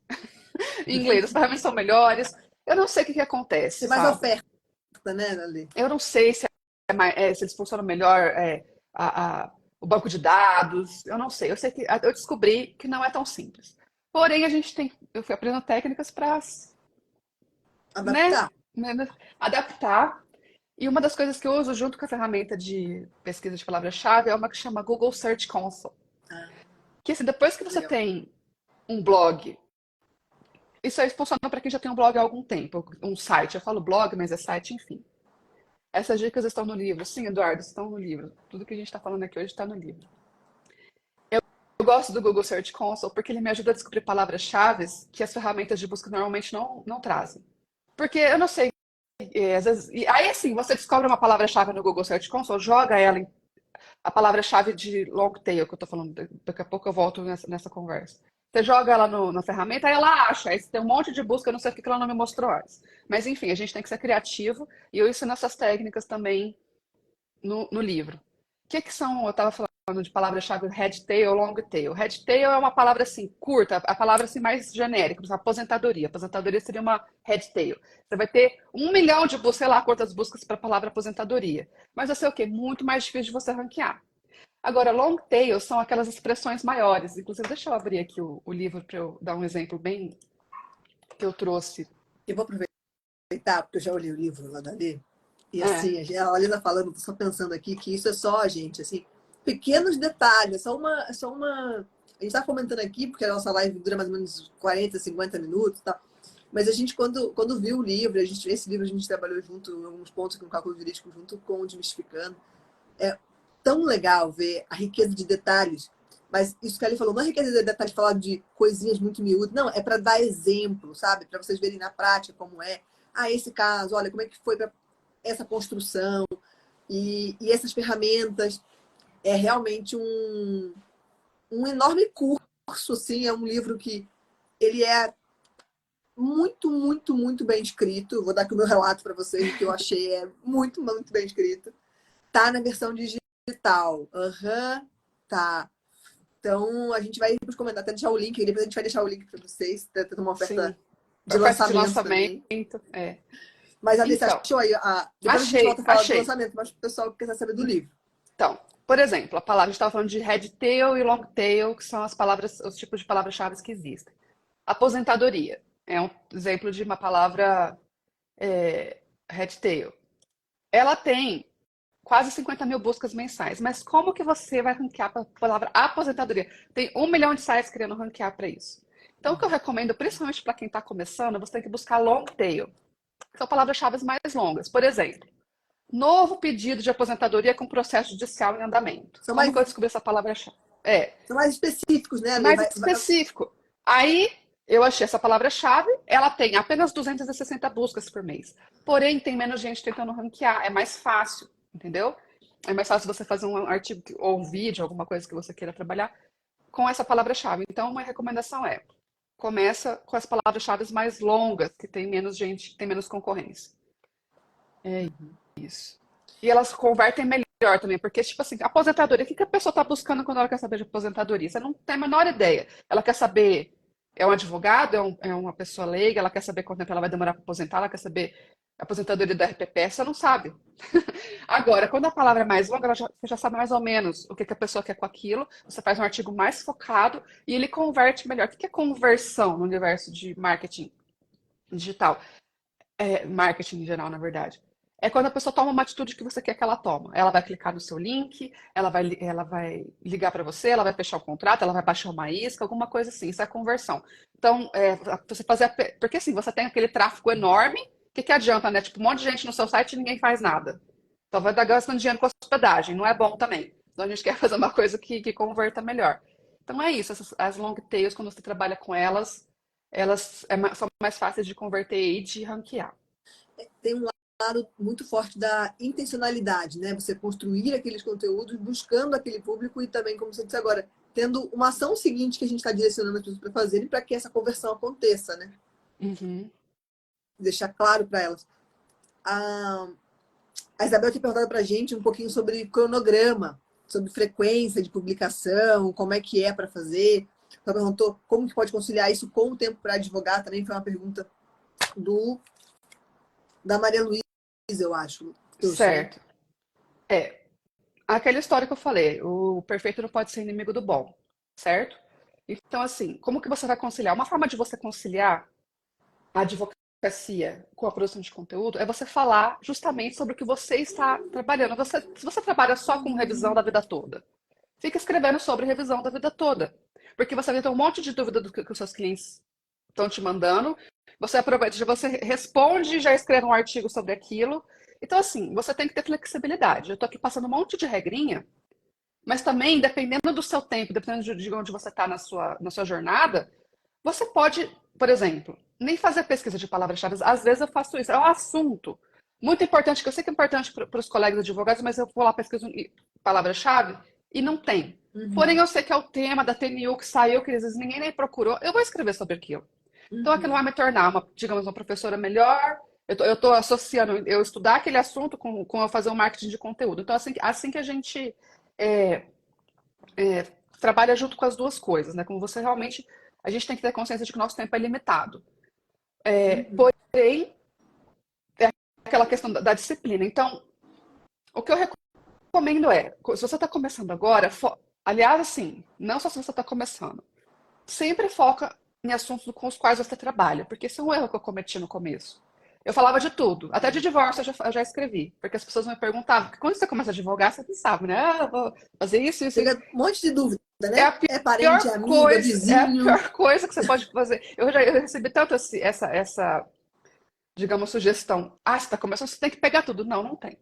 em inglês, as ferramentas são melhores. Eu não sei o que que acontece, Tem mais sabe? oferta, né, Dali? Eu não sei se eles funcionam melhor, o banco de dados. Eu não sei. Eu sei que eu descobri que não é tão simples. Porém, eu fui aprendendo técnicas para, né, Adaptar. né, adaptar. E uma das coisas que eu uso junto com a ferramenta de pesquisa de palavra-chave é uma que chama Google Search Console. Ah, Que assim, depois que você legal. tem um blog, isso aí funciona para quem já tem um blog há algum tempo, um site. Eu falo blog, mas é site, enfim. Essas dicas estão no livro. Sim, Eduardo, estão no livro. Tudo que a gente está falando aqui hoje está no livro. Eu gosto do Google Search Console porque ele me ajuda a descobrir palavras-chave que as ferramentas de busca normalmente não trazem. Porque eu não sei, às vezes. E aí, assim, você descobre uma palavra-chave no Google Search Console, joga ela a palavra-chave de long tail que eu tô falando, daqui a pouco eu volto nessa conversa. Você joga ela na ferramenta, aí ela acha, aí você tem um monte de busca, eu não sei porque ela não me mostrou antes. Mas enfim, a gente tem que ser criativo e eu ensino essas técnicas também no livro. O que são, eu estava falando de palavra-chave head tail, long tail. Head tail é uma palavra assim, curta, a palavra assim mais genérica, por exemplo, aposentadoria. Aposentadoria seria uma head tail. Você vai ter 1 milhão de buscas, sei lá quantas buscas para a palavra aposentadoria. Mas vai ser o quê? Muito mais difícil de você ranquear. Agora, long tail são aquelas expressões maiores. Inclusive, deixa eu abrir aqui o livro para eu dar um exemplo bem que eu trouxe. Eu vou aproveitar, porque eu já olhei o livro lá dali. E É, assim, a Lina falando, tô só pensando aqui que isso é só, gente, assim, pequenos detalhes, só uma. A gente tá comentando aqui, porque a nossa live dura mais ou menos 40, 50 minutos e tal. Mas a gente, quando viu o livro, esse livro a gente trabalhou junto, em alguns pontos aqui no cálculo jurídico, junto com o Desmistificando. É, tão legal ver a riqueza de detalhes. Mas isso que ele falou, não é riqueza de detalhes falar de coisinhas muito miúdas, não, é para dar exemplo, sabe? Para vocês verem na prática como é. Ah, esse caso, olha, como é que foi para essa construção e essas ferramentas. É realmente um enorme curso, assim, é um livro que ele é muito, muito, muito bem escrito. Vou dar aqui o meu relato para vocês, que eu achei muito, muito bem escrito. Tá na versão digital. Aham, tá. Então, a gente vai para os comentários, até deixar o link, depois a gente vai deixar o link para vocês, tem uma Sim. oferta de Oferta de lançamento também. lançamento, é. Mas, Alice, Então, achou aí? Depois a gente volta a falar do achei. lançamento, mas o pessoal quer saber do livro. Então, por exemplo, a palavra, a gente estava falando de head tail e long tail, que são as palavras, os tipos de palavras-chave que existem. Aposentadoria é um exemplo de uma palavra head tail. Ela tem quase 50 mil buscas mensais, mas como que você vai ranquear para a palavra aposentadoria? Tem 1 milhão de sites querendo ranquear para isso. Então, o que eu recomendo, principalmente para quem está começando, você tem que buscar long tail, que são palavras-chave mais longas. Por exemplo, novo pedido de aposentadoria com processo judicial em andamento. Como que eu descobri essa palavra-chave? São mais específicos, né, Ale? Mais específico. Aí eu achei essa palavra-chave, ela tem apenas 260 buscas por mês. Porém, tem menos gente tentando ranquear, é mais fácil, entendeu? É mais fácil você fazer um artigo ou um vídeo, alguma coisa que você queira trabalhar com essa palavra-chave. Então, uma recomendação é: começa com as palavras-chave mais longas, que tem menos gente, que tem menos concorrência. É isso. E elas convertem melhor também, porque, tipo assim, aposentadoria, o que a pessoa está buscando quando ela quer saber de aposentadoria? Você não tem a menor ideia. Ela quer saber, é um advogado, é uma pessoa leiga, ela quer saber quanto tempo ela vai demorar para aposentar, ela quer saber a aposentadoria da RPP, você não sabe. Agora, quando a palavra é mais longa, você já sabe mais ou menos o que a pessoa quer com aquilo, você faz um artigo mais focado e ele converte melhor. O que é conversão no universo de marketing digital? Marketing em geral, na verdade. É quando a pessoa toma uma atitude que você quer que ela toma. Ela vai clicar no seu link, ela vai ligar para você, ela vai fechar o contrato, ela vai baixar uma isca, alguma coisa assim. Isso é conversão. Então, você fazer. Porque assim, você tem aquele tráfego enorme, o que adianta, né? Tipo, um monte de gente no seu site e ninguém faz nada. Então, vai estar gastando dinheiro com hospedagem, não é bom também. Então, a gente quer fazer uma coisa que converta melhor. Então, é isso. As long tails, quando você trabalha com elas, são mais fáceis de converter e de ranquear. Tem um lado muito forte da intencionalidade, né? Você construir aqueles conteúdos buscando aquele público e também, como você disse agora, tendo uma ação seguinte que a gente está direcionando as pessoas para fazerem para que essa conversão aconteça, né? Uhum. Deixar claro para elas. A Isabel tinha perguntado para a gente um pouquinho sobre cronograma, sobre frequência de publicação, como é que é para fazer. Ela perguntou como que pode conciliar isso com o tempo para advogar, também foi uma pergunta da Maria Luísa, eu acho. Certo. Aquela história que eu falei, o perfeito não pode ser inimigo do bom, certo? Então, assim, como que você vai conciliar? Uma forma de você conciliar a advocacia com a produção de conteúdo é você falar justamente sobre o que você está trabalhando. Se você trabalha só com revisão da vida toda, fica escrevendo sobre revisão da vida toda. Porque você vai ter um monte de dúvida do que os seus clientes estão te mandando. Você aproveita, você responde e já escreve um artigo sobre aquilo. Então, assim, você tem que ter flexibilidade. Eu estou aqui passando um monte de regrinha, mas também, dependendo do seu tempo, dependendo de onde você está na sua jornada, você pode, por exemplo, nem fazer pesquisa de palavras-chave. Às vezes eu faço isso. É um assunto muito importante, que eu sei que é importante para os colegas advogados, mas eu vou lá pesquiso palavra-chave e não tem. Porém, eu sei que é o tema da TNU que saiu, que às vezes ninguém nem procurou. Eu vou escrever sobre aquilo. Então, aquilo vai me tornar, digamos, uma professora melhor. Eu estou associando eu estudar aquele assunto com eu fazer um marketing de conteúdo. Então, assim que a gente é, trabalha junto com as duas coisas, né? Como você realmente, a gente tem que ter consciência de que o nosso tempo é limitado. Porém, é aquela questão da disciplina. Então, o que eu recomendo se você está começando agora, aliás, assim, não só se você está começando, sempre foca em assuntos com os quais você trabalha, porque esse é um erro que eu cometi no começo. Eu falava de tudo, até de divórcio eu já escrevi, porque as pessoas me perguntavam, porque quando você começa a advogar, você não sabe, né? Eu vou fazer isso, isso, isso. Chega um monte de dúvida, É né? a É parente, é amigo, é é a vizinho. pior coisa que você pode fazer. Eu recebi tanto essa, digamos, sugestão. Ah, você está começando, você tem que pegar tudo. Não, não tem.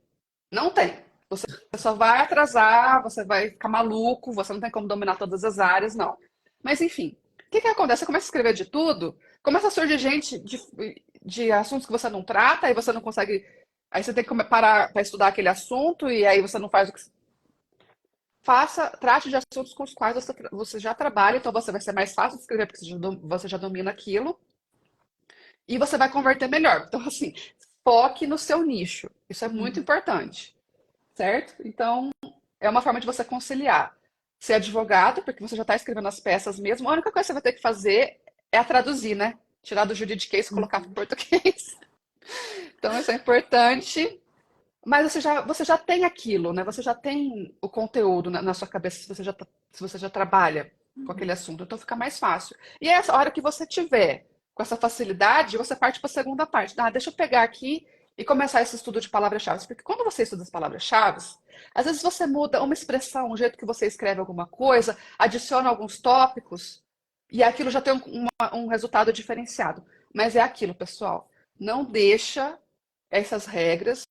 Não tem. Você só vai atrasar, você vai ficar maluco, você não tem como dominar todas as áreas, não. Mas, enfim, o que que acontece? Você começa a escrever de tudo, começa a surgir gente de assuntos que você não trata, aí você não consegue. Aí você tem que parar para estudar aquele assunto, e aí você não faz o que. Trate de assuntos com os quais você já trabalha, então você vai ser mais fácil de escrever, porque você já domina aquilo, e você vai converter melhor. Então, assim, foque no seu nicho. Isso é muito Uhum. importante, certo? Então, é uma forma de você conciliar. Ser advogado, porque você já está escrevendo as peças mesmo, a única coisa que você vai ter que fazer é a traduzir, né? Tirar do juridiquês e colocar para o Uhum. português. Então, isso é importante. Mas você já tem aquilo, né? Você já tem o conteúdo na sua cabeça se você já trabalha com aquele Uhum. assunto. Então fica mais fácil. E essa hora que você tiver com essa facilidade, você parte para a segunda parte. Ah, deixa eu pegar aqui e começar esse estudo de palavras-chave. Porque quando você estuda as palavras-chave, às vezes você muda uma expressão, um jeito que você escreve alguma coisa, adiciona alguns tópicos, e aquilo já tem um resultado diferenciado. Mas é aquilo, pessoal. Não deixa essas regras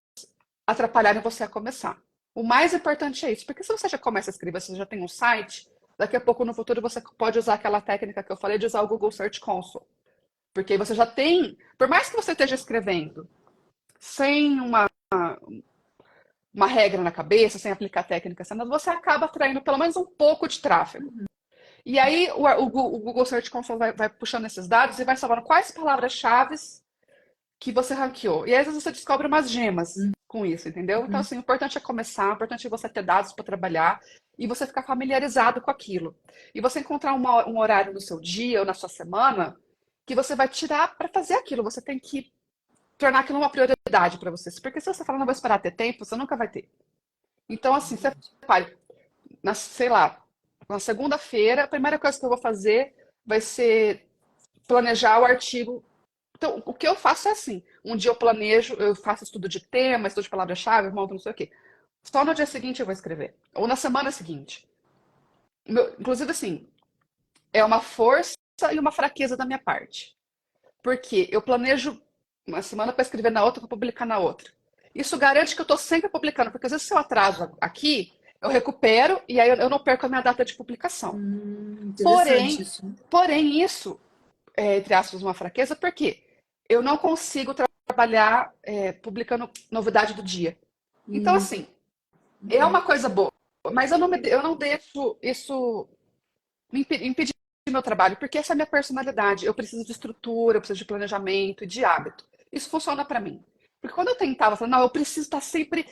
atrapalharem você a começar. O mais importante é isso, porque se você já começa a escrever, você já tem um site, daqui a pouco no futuro você pode usar aquela técnica que eu falei de usar o Google Search Console. Porque você já tem, por mais que você esteja escrevendo sem uma regra na cabeça, sem aplicar técnica, você acaba atraindo pelo menos um pouco de tráfego. E aí o Google Search Console vai puxando esses dados e vai salvando quais palavras-chave que você ranqueou. E aí, às vezes você descobre umas gemas com isso, entendeu? Então, Uhum. assim, o importante é começar, o importante é você ter dados para trabalhar e você ficar familiarizado com aquilo. E você encontrar um horário no seu dia ou na sua semana que você vai tirar para fazer aquilo. Você tem que tornar aquilo uma prioridade para você. Porque se você falar, não vou esperar ter tempo, você nunca vai ter. Então, assim, você repare, sei lá, na segunda-feira, a primeira coisa que eu vou fazer vai ser planejar o artigo. Então, o que eu faço é assim: um dia eu planejo, eu faço estudo de tema, estudo de palavra-chave, monto não sei o quê. Só no dia seguinte eu vou escrever. Ou na semana seguinte. Inclusive, assim, é uma força e uma fraqueza da minha parte. Porque eu planejo uma semana para escrever na outra, para publicar na outra. Isso garante que eu estou sempre publicando, porque às vezes se eu atraso aqui, eu recupero e aí eu não perco a minha data de publicação. Interessante Porém, isso. porém isso entre aspas, uma fraqueza, porque eu não consigo trabalhar publicando novidade do dia. Então, Hum. assim, é uma coisa boa, mas eu não deixo isso impedir meu trabalho, porque essa é a minha personalidade. Eu preciso de estrutura, eu preciso de planejamento e de hábito. Isso funciona para mim. Porque quando eu tentava, falar, não, eu preciso estar sempre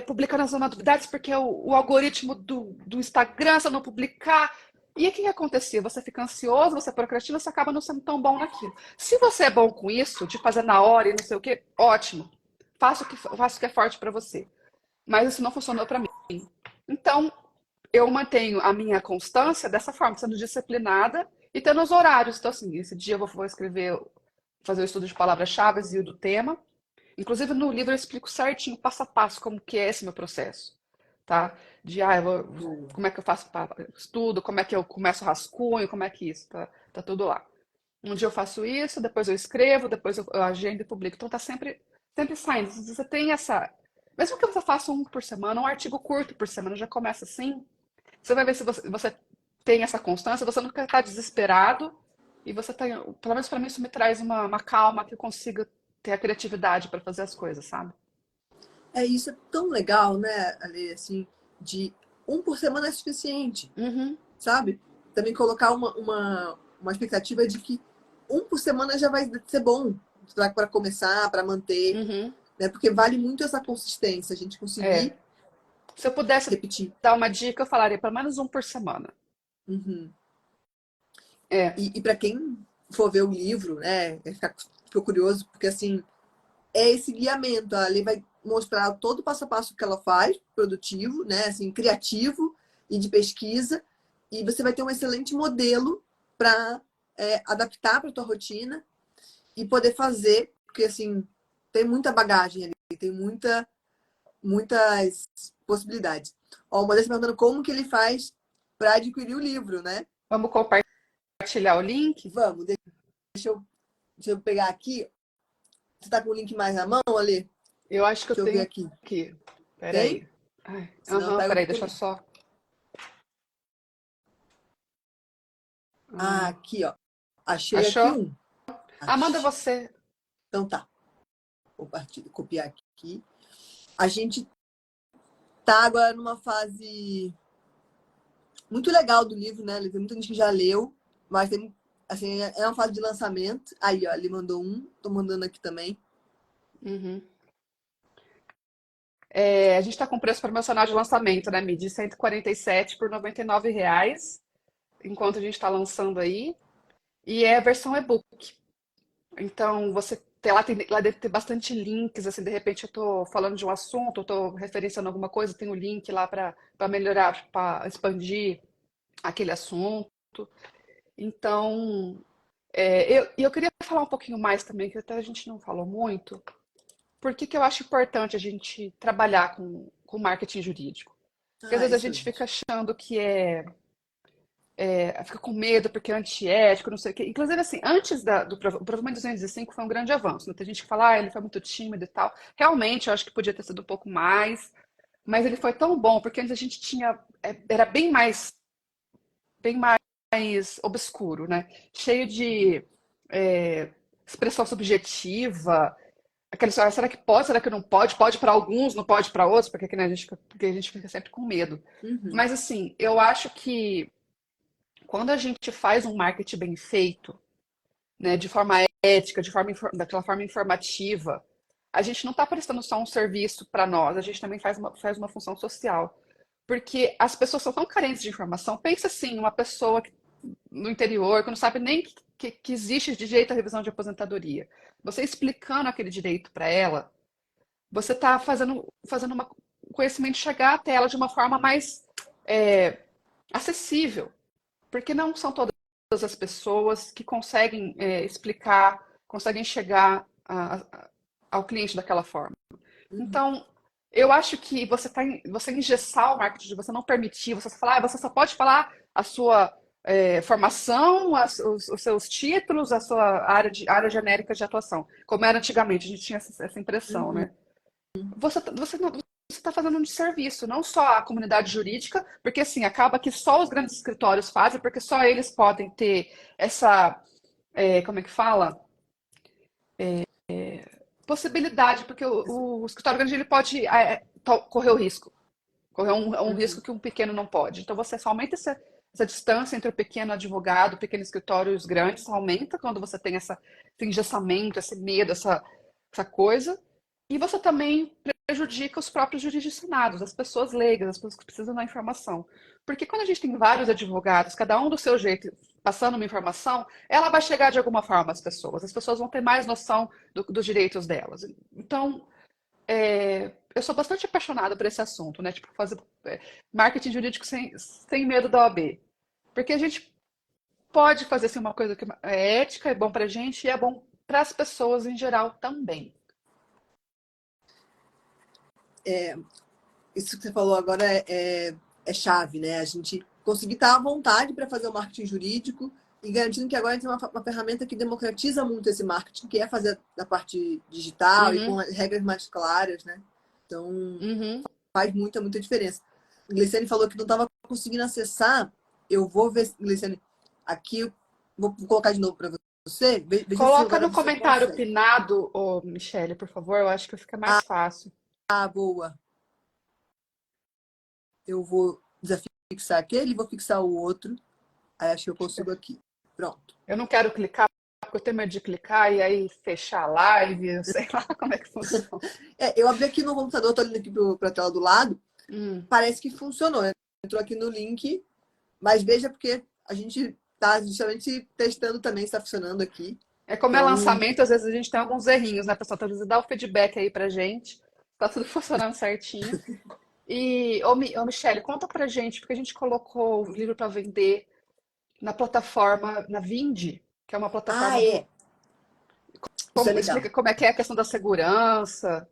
publicando as novidades, porque o algoritmo do Instagram, se eu não publicar. E aí o que acontecia? Você fica ansioso, você procrastina, você acaba não sendo tão bom naquilo. Se você é bom com isso, de fazer na hora e não sei o quê, ótimo. Faça o que é forte para você. Mas isso não funcionou para mim. Então, eu mantenho a minha constância dessa forma, sendo disciplinada e tendo os horários. Então, assim, esse dia eu vou escrever, fazer o estudo de palavras-chave e o do tema. Inclusive, no livro eu explico certinho, passo a passo, como que é esse meu processo, tá? Como é que eu faço estudo, como é que eu começo o rascunho, como é que isso, tá tudo lá. Um dia eu faço isso, depois eu escrevo, depois eu agendo e publico. Então tá sempre saindo. Se você tem essa. Mesmo que você faça um por semana, um artigo curto por semana, já começa assim, você vai ver se você tem essa constância, você nunca está desesperado e você tem, pelo menos para mim, isso me traz uma calma que eu consiga ter a criatividade para fazer as coisas, sabe? É isso, é tão legal, né, Ale, assim, de um por semana é suficiente, Uhum, sabe? Também colocar uma expectativa de que um por semana já vai ser bom para começar, para manter, uhum, né? Porque vale muito essa consistência, a gente é. conseguir Se eu pudesse repetir. dar uma dica, eu falaria pelo menos um por semana. Uhum. É. E para quem for ver o livro, né, ficou curioso, porque assim, é esse guiamento. A Ali vai mostrar todo o passo a passo que ela faz, produtivo, né, assim, criativo e de pesquisa, e você vai ter um excelente modelo para adaptar para a tua rotina e poder fazer, porque assim, tem muita bagagem ali, tem muitas possibilidades. Ó, o Modeste perguntando como que ele faz para adquirir o livro, né? Vamos compartilhar o link? Vamos, deixa eu pegar aqui. Você tá com o link mais na mão, Ali? Eu acho que eu Deixa eu ver tenho aqui. aqui. Tem? Peraí. Ai, Senão eu pego peraí, aqui deixa eu também. só. Ah, Hum, aqui, ó. Achei aqui achou? um. Manda Achei. você. Então tá. Vou copiar aqui. A gente tá agora numa fase muito legal do livro, né? Tem muita gente que já leu, mas tem, assim, é uma fase de lançamento. Aí, ó, ele mandou um, tô mandando aqui também. Uhum. A gente está com preço promocional de lançamento, né, Mi? De 147 por R$ 99, enquanto a gente está lançando aí. E é a versão e-book. Então, lá deve ter bastante links, assim, de repente eu estou falando de um assunto, eu estou referenciando alguma coisa, tem o link lá para melhorar, para expandir aquele assunto. Então, eu queria falar um pouquinho mais também, que até a gente não falou muito, por que que eu acho importante a gente trabalhar com marketing jurídico? Porque às Ah, vezes a gente fica excelente. achando que fica com medo porque é antiético, não sei o quê. Inclusive, assim, antes o provimento 205 foi um grande avanço, né? Tem gente que fala, ele foi muito tímido e tal. Realmente, eu acho que podia ter sido um pouco mais, mas ele foi tão bom, porque antes a gente tinha, era bem mais obscuro, né? Cheio de é, expressão subjetiva, aquela história, será que pode, será que não pode? Pode para alguns, não pode para outros, porque, né, porque a gente fica sempre com medo. Uhum, Mas, assim, eu acho que quando a gente faz um marketing bem feito, né, de forma ética, daquela forma informativa, a gente não está prestando só um serviço para nós, a gente também faz uma função social. Porque as pessoas são tão carentes de informação. Pensa assim, uma pessoa no interior que não sabe nem que existe direito à revisão de aposentadoria. Você explicando aquele direito para ela, você está fazendo o conhecimento chegar até ela de uma forma mais é, acessível. Porque não são todas as pessoas que conseguem explicar, conseguem chegar ao cliente daquela forma. uhum, Então, eu acho que você engessar o marketing, você não permitir, você falar, você só pode falar a sua formação, os seus títulos, a sua área genérica de atuação, como era antigamente, a gente tinha essa impressão, uhum, né? Você não, você está fazendo um desserviço, não só à comunidade jurídica, porque assim, acaba que só os grandes escritórios fazem, porque só eles podem ter essa, como é que fala? Possibilidade, porque o escritório grande ele pode correr o risco, correr um risco uhum, que um pequeno não pode. Então você só aumenta essa distância entre o pequeno advogado, o pequeno escritório e os grandes, só aumenta quando você tem esse engessamento, esse medo, essa coisa. E você também prejudica os próprios jurisdicionados, as pessoas leigas, as pessoas que precisam da informação. Porque quando a gente tem vários advogados, cada um do seu jeito, passando uma informação, ela vai chegar de alguma forma às pessoas. As pessoas vão ter mais noção dos direitos delas. Então, eu sou bastante apaixonada por esse assunto, né? Tipo, fazer marketing jurídico sem medo da OAB. Porque a gente pode fazer assim, uma coisa que é ética, é bom pra gente e é bom para as pessoas em geral também. Isso que você falou agora é chave, né? A gente conseguir estar à vontade para fazer o marketing jurídico e garantindo que agora a gente tem uma ferramenta que democratiza muito esse marketing, que é fazer da parte digital e com Uhum, regras mais claras, né? Então, uhum. faz muita, muita diferença. Glicene falou que não estava conseguindo acessar. Eu vou ver, Glicene, aqui, vou colocar de novo para você. Veja se Coloca agora no você comentário consegue. pinado, ô Michele, por favor. Eu acho que fica mais fácil. Ah, boa. Eu vou desafixar aquele, vou fixar o outro. Aí acho que eu consigo aqui. Pronto. Eu não quero clicar, porque eu tenho medo de clicar e aí fechar a live, eu sei lá como é que funciona. Eu abri aqui no computador, tô olhando aqui para a tela do lado. Hum. Parece que funcionou. Entrou aqui no link, mas veja porque a gente está justamente testando também se está funcionando aqui. É como é Então, lançamento, às vezes a gente tem alguns errinhos, né, pessoal? Então, dá o feedback aí pra gente. Tá tudo funcionando certinho. E, ô Michele, conta pra gente, porque a gente colocou o livro para vender na plataforma, na Vindi, que é uma plataforma é. Isso é explica legal. como é que é a questão da segurança.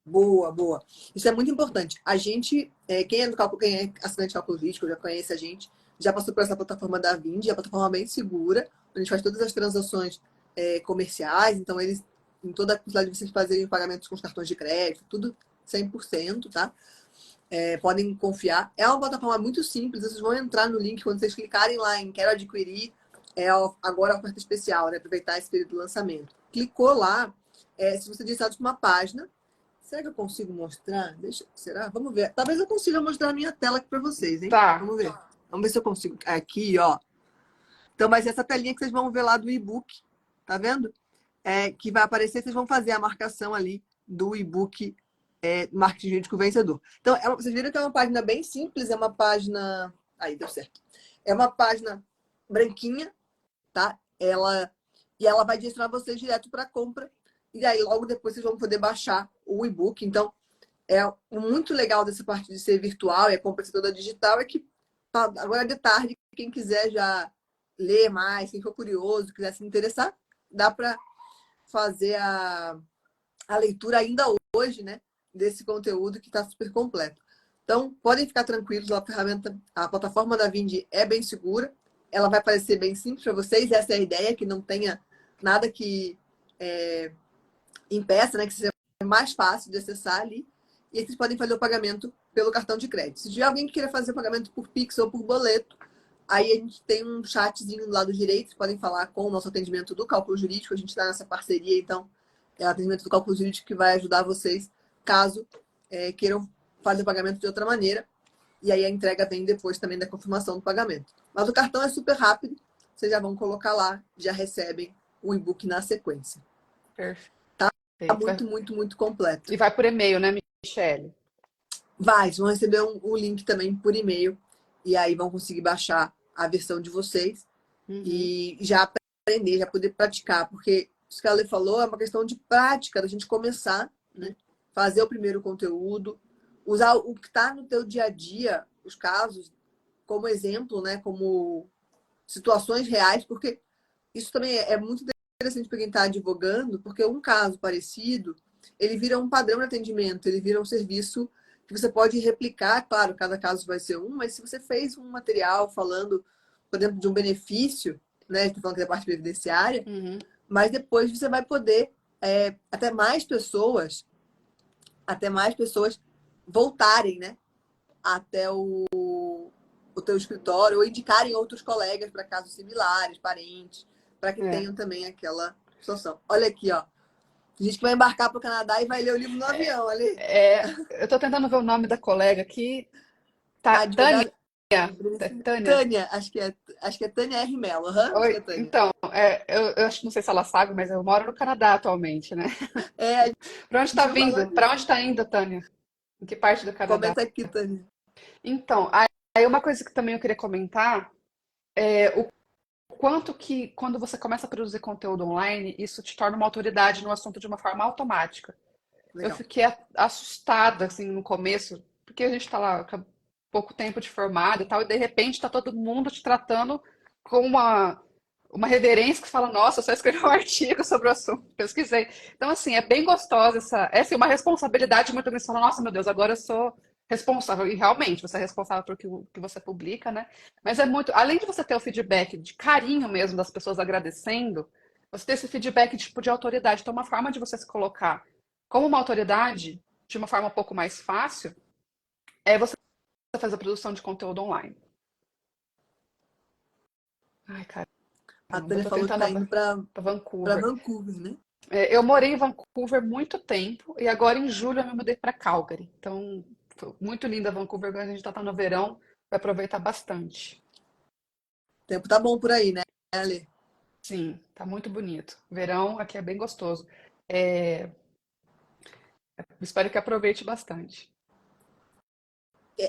Boa, boa. Isso é muito importante. A gente, quem é do cálculo, quem é assinante de cálculo jurídico, já conhece a gente, já passou por essa plataforma da Vind, é uma plataforma bem segura, a gente faz todas as transações comerciais, então eles, em toda a possibilidade de vocês fazerem pagamentos com os cartões de crédito, tudo 100%, tá? podem confiar. É uma plataforma muito simples, vocês vão entrar no link quando vocês clicarem lá em quero adquirir, agora a oferta especial, né? Aproveitar esse período do lançamento. Clicou lá, se você direcionado para uma página. Será que eu consigo mostrar? Será? Vamos ver. Talvez eu consiga mostrar a minha tela aqui para vocês, hein? Tá. Vamos ver. Vamos ver se eu consigo. Aqui, ó. Então, vai ser essa telinha que vocês vão ver lá do e-book. Tá vendo? Que vai aparecer, vocês vão fazer a marcação ali do e-book Marketing Jurídico Vencedor. Então, vocês viram que é uma página bem simples, é uma página... Aí, deu certo. É uma página branquinha, tá? E ela vai direcionar vocês direto para compra. E aí, logo depois, vocês vão poder baixar o e-book. Então, o muito legal dessa parte de ser virtual e a compra ser toda digital é que agora de tarde, quem quiser já ler mais, quem for curioso, quiser se interessar, dá para fazer a leitura ainda hoje, né? Desse conteúdo que está super completo. Então, podem ficar tranquilos, a plataforma da Vindi é bem segura, ela vai parecer bem simples para vocês, essa é a ideia, que não tenha nada que impeça, né? Que seja mais fácil de acessar ali. E vocês podem fazer o pagamento pelo cartão de crédito. Se tiver alguém que queira fazer o pagamento por Pix ou por boleto, aí a gente tem um chatzinho do lado direito, vocês podem falar com o nosso atendimento do cálculo jurídico, a gente está nessa parceria, então é o atendimento do cálculo jurídico que vai ajudar vocês, caso queiram fazer o pagamento de outra maneira. E aí a entrega vem depois também da confirmação do pagamento. Mas o cartão é super rápido, vocês já vão colocar lá, já recebem o e-book na sequência. Perfeito. Tá muito, muito, muito completo. E vai por e-mail, né, Michele? Vocês vão receber um link também por e-mail. E aí vão conseguir baixar a versão de vocês. E já aprender, já poder praticar. Porque isso que a Ale falou é uma questão de prática, da gente começar, né? Fazer o primeiro conteúdo, usar o que está no teu dia a dia, os casos, como exemplo, né? Como situações reais, porque isso também é muito interessante para quem está advogando, porque um caso parecido, ele vira um padrão de atendimento, ele vira um serviço que você pode replicar, claro, cada caso vai ser um, mas se você fez um material falando, por exemplo, de um benefício, né, estou falando que é da parte previdenciária, mas depois você vai poder até mais pessoas voltarem, né, até o teu escritório ou indicarem outros colegas para casos similares, parentes, para que tenham também aquela situação. Olha aqui, ó. A gente que vai embarcar para o Canadá e vai ler o livro no avião ali. Eu estou tentando ver o nome da colega aqui. A Tânia. advogada Tânia. Tânia, acho que é Tânia R. Mello. Acho que é Oi, Tânia. então, eu acho, não sei se ela sabe, mas eu moro no Canadá atualmente, né? A Para onde gente está não falou vindo? disso. Para onde está indo, Tânia? Em que parte do Canadá? Comenta aqui, Tânia. Então, aí uma coisa que também eu queria comentar é o quanto que quando você começa a produzir conteúdo online, isso te torna uma autoridade no assunto de uma forma automática. Eu Legal. fiquei assustada, assim, no começo, porque a gente está lá com pouco tempo de formado e tal, e de repente está todo mundo te tratando com uma reverência que fala, nossa, eu só escrevi um artigo sobre o assunto, pesquisei. Então, assim, é bem gostosa assim, uma responsabilidade muito grande. Você fala, nossa, meu Deus, agora eu sou responsável. E realmente, você é responsável por que você publica, né? Mas é muito, além de você ter o feedback de carinho mesmo das pessoas agradecendo, você ter esse feedback tipo de autoridade. Então, uma forma de você se colocar como uma autoridade, de uma forma um pouco mais fácil, é você fazer a produção de conteúdo online. Ai, cara, A eu Tânia tô falou que tentando está indo para Vancouver. Vancouver, né? Eu morei em Vancouver muito tempo e agora em julho eu me mudei para Calgary. Então, foi muito linda Vancouver, agora a gente tá no verão, vai aproveitar bastante. O tempo tá bom por aí, né, Ale? Sim, tá muito bonito. Verão aqui é bem gostoso. É, espero que aproveite bastante.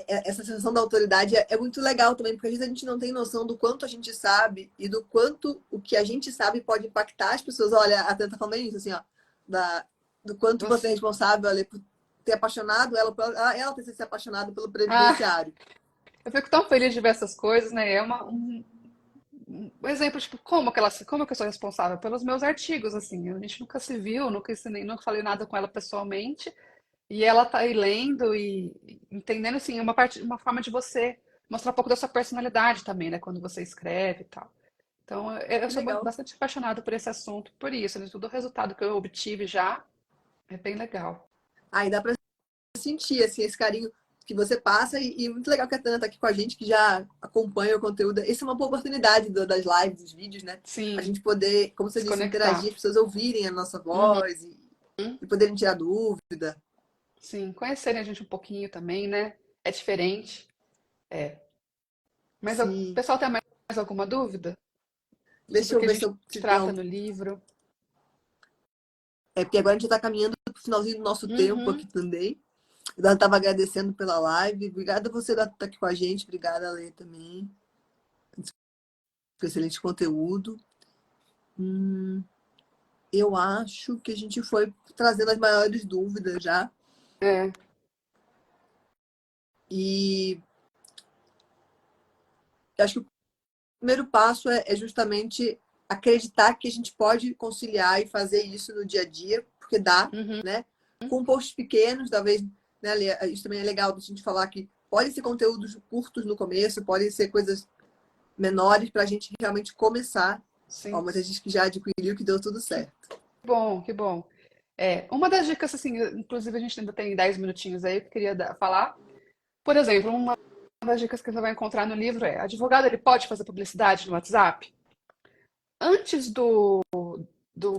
Essa sensação da autoridade é muito legal também, porque às vezes a gente não tem noção do quanto a gente sabe e do quanto o que a gente sabe pode impactar as pessoas. Olha, a Tânia tá falando isso, assim, ó, do quanto você é Você... responsável, Ale, por ter apaixonado ela ter se apaixonado pelo Ah, previdenciário. eu fico tão feliz de ver essas coisas, né? É um exemplo, tipo, como que eu sou responsável pelos meus artigos, assim. A gente nunca se viu, nunca ensinei, nunca falei nada com ela pessoalmente. E ela tá aí lendo e entendendo, assim, uma forma de você mostrar um pouco da sua personalidade também, né? Quando você escreve e tal. Então, eu Que sou legal. bastante apaixonada por esse assunto, por isso, né? Todo o resultado que eu obtive já é bem legal. Aí dá para sentir assim, esse carinho. que você passa e muito legal que a Tana tá aqui com a gente, que já acompanha o conteúdo. Essa é uma boa oportunidade das lives, dos vídeos, né? A Sim, gente poder, como você se disse, interagir, conectar. as pessoas ouvirem a nossa Uhum. voz e poderem tirar dúvida. Sim, conhecerem a gente um pouquinho também, né? É diferente. É. Mas o Sim. pessoal tem mais alguma dúvida sobre Deixa o eu que a ver gente se tem trata algum. no livro? É porque agora a gente já tá caminhando pro finalzinho do nosso tempo Uhum. aqui também. Eu estava agradecendo pela live. Obrigada a você por estar aqui com a gente. Obrigada, Lê, também. Excelente conteúdo. Eu acho que a gente foi trazendo as maiores dúvidas já. É. E eu acho que o primeiro passo é justamente acreditar que a gente pode conciliar e fazer isso no dia a dia, porque dá, Uhum. né? Com posts pequenos, talvez, né, Lê? Isso também é legal a gente falar que podem ser conteúdos curtos no começo, podem ser coisas menores para a gente realmente começar. Ó, Sim. muita gente que já adquiriu que deu tudo Que certo. bom, que bom. É, uma das dicas, assim, inclusive a gente ainda tem 10 minutinhos aí que eu queria falar. Por exemplo, uma das dicas que você vai encontrar no livro é: advogado ele pode fazer publicidade no WhatsApp? Antes do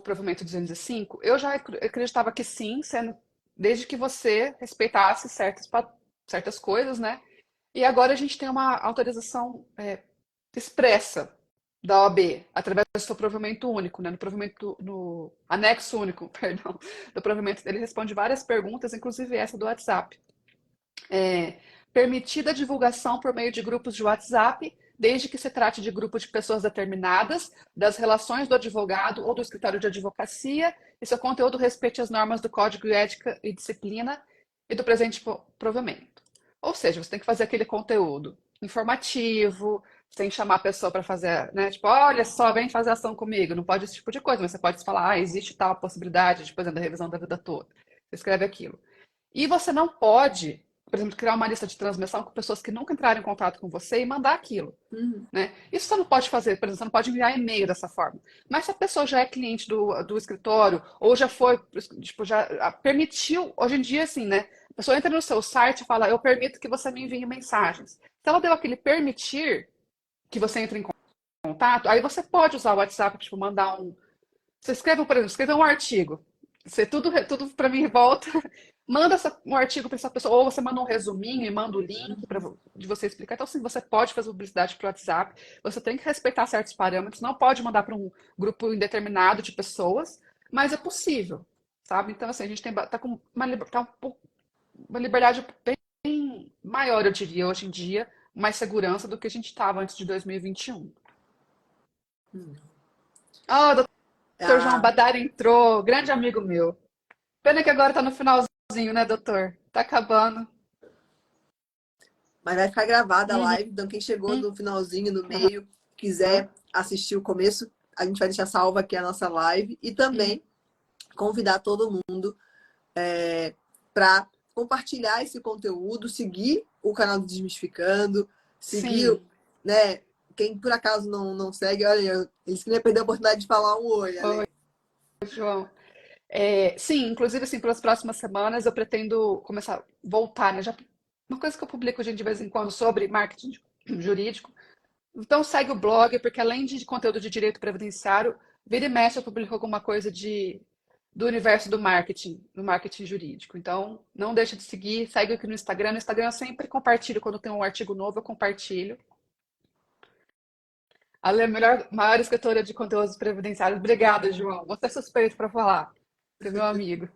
provimento 205, eu já acreditava que sim, sendo desde que você respeitasse certas coisas, né? E agora a gente tem uma autorização expressa da OAB, através do seu provimento único, né? No provimento, no anexo único, perdão, do provimento, ele responde várias perguntas, inclusive essa do WhatsApp. É, permitida a divulgação por meio de grupos de WhatsApp, desde que se trate de grupo de pessoas determinadas, das relações do advogado ou do escritório de advocacia, e seu conteúdo respeite as normas do Código de Ética e Disciplina e do presente provimento. Ou seja, você tem que fazer aquele conteúdo informativo, sem chamar a pessoa para fazer, né? Tipo, olha só, vem fazer ação comigo. Não pode esse tipo de coisa, mas você pode falar, existe tal possibilidade de, por exemplo, da revisão da vida toda. Você escreve aquilo. E você não pode, por exemplo, criar uma lista de transmissão com pessoas que nunca entraram em contato com você e mandar aquilo. Uhum. Né? Isso você não pode fazer, por exemplo, você não pode enviar e-mail dessa forma. Mas se a pessoa já é cliente do escritório, ou já foi, tipo, já permitiu, hoje em dia, assim, né? A pessoa entra no seu site e fala, eu permito que você me envie mensagens. Se ela deu aquele permitir que você entre em contato, aí você pode usar o WhatsApp, tipo, mandar um. Você escreve, por exemplo, escreve um artigo. Você tudo para mim volta. Manda um artigo para essa pessoa, ou você manda um resuminho e manda o link de você explicar. Então, sim, você pode fazer publicidade para o WhatsApp, você tem que respeitar certos parâmetros, não pode mandar para um grupo indeterminado de pessoas, mas é possível, sabe? Então, assim, a gente tá com uma liberdade bem maior, eu diria, hoje em dia, mais segurança do que a gente estava antes de 2021. Ah, o doutor João Ah, Badar entrou, grande amigo meu. Pena que agora tá no finalzinho, né, doutor? Tá acabando. mas vai ficar gravada a Uhum. live, então quem chegou no finalzinho, no Aham. meio, quiser assistir o começo, a gente vai deixar salva aqui a nossa live e Uhum. também convidar todo mundo para compartilhar esse conteúdo, seguir o canal do Desmistificando, seguir, Sim. né? Quem por acaso não segue, olha, eles queriam perder a oportunidade de falar um oi, Oi, Ale. João. Sim, inclusive, assim, pelas próximas semanas eu pretendo começar a voltar, né? Já, uma coisa que eu publico de vez em quando sobre marketing jurídico. Então segue o blog, porque além de conteúdo de direito previdenciário, vira e mexe eu publico alguma coisa do universo do marketing jurídico. Então, não deixa de seguir, segue aqui no Instagram. No Instagram eu sempre compartilho, quando tem um artigo novo, eu compartilho. A Lê, maior escritora de conteúdos previdenciários. Obrigada, João. Você é suspeito para falar. Você é meu amigo.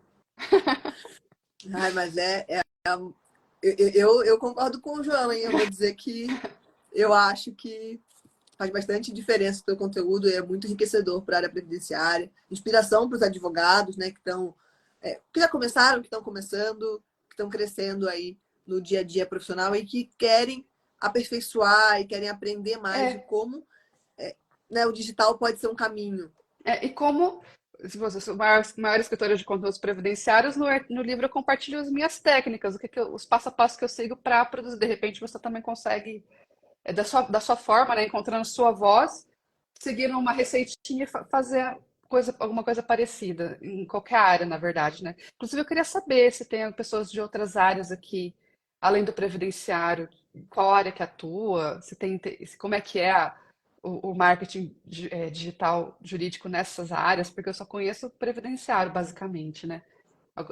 Ai, mas eu concordo com o João, hein? Eu vou dizer que eu acho que faz bastante diferença o teu conteúdo, é muito enriquecedor para a área previdenciária, inspiração para os advogados, né, que já começaram, que estão começando, que estão crescendo aí no dia a dia profissional e que querem aperfeiçoar e querem aprender mais de É, como, né, o digital pode ser um caminho. e como, se você sou maior escritora de conteúdos previdenciários, no livro eu compartilho as minhas técnicas, os passo a passo que eu sigo para produzir. De repente você também consegue, da sua forma, né, encontrando sua voz, seguir uma receitinha e fazer alguma coisa parecida, em qualquer área, na verdade, né? Inclusive, eu queria saber se tem pessoas de outras áreas aqui além do previdenciário, qual área que atua, se tem, como é que é o marketing digital jurídico nessas áreas, porque eu só conheço o previdenciário, basicamente, né?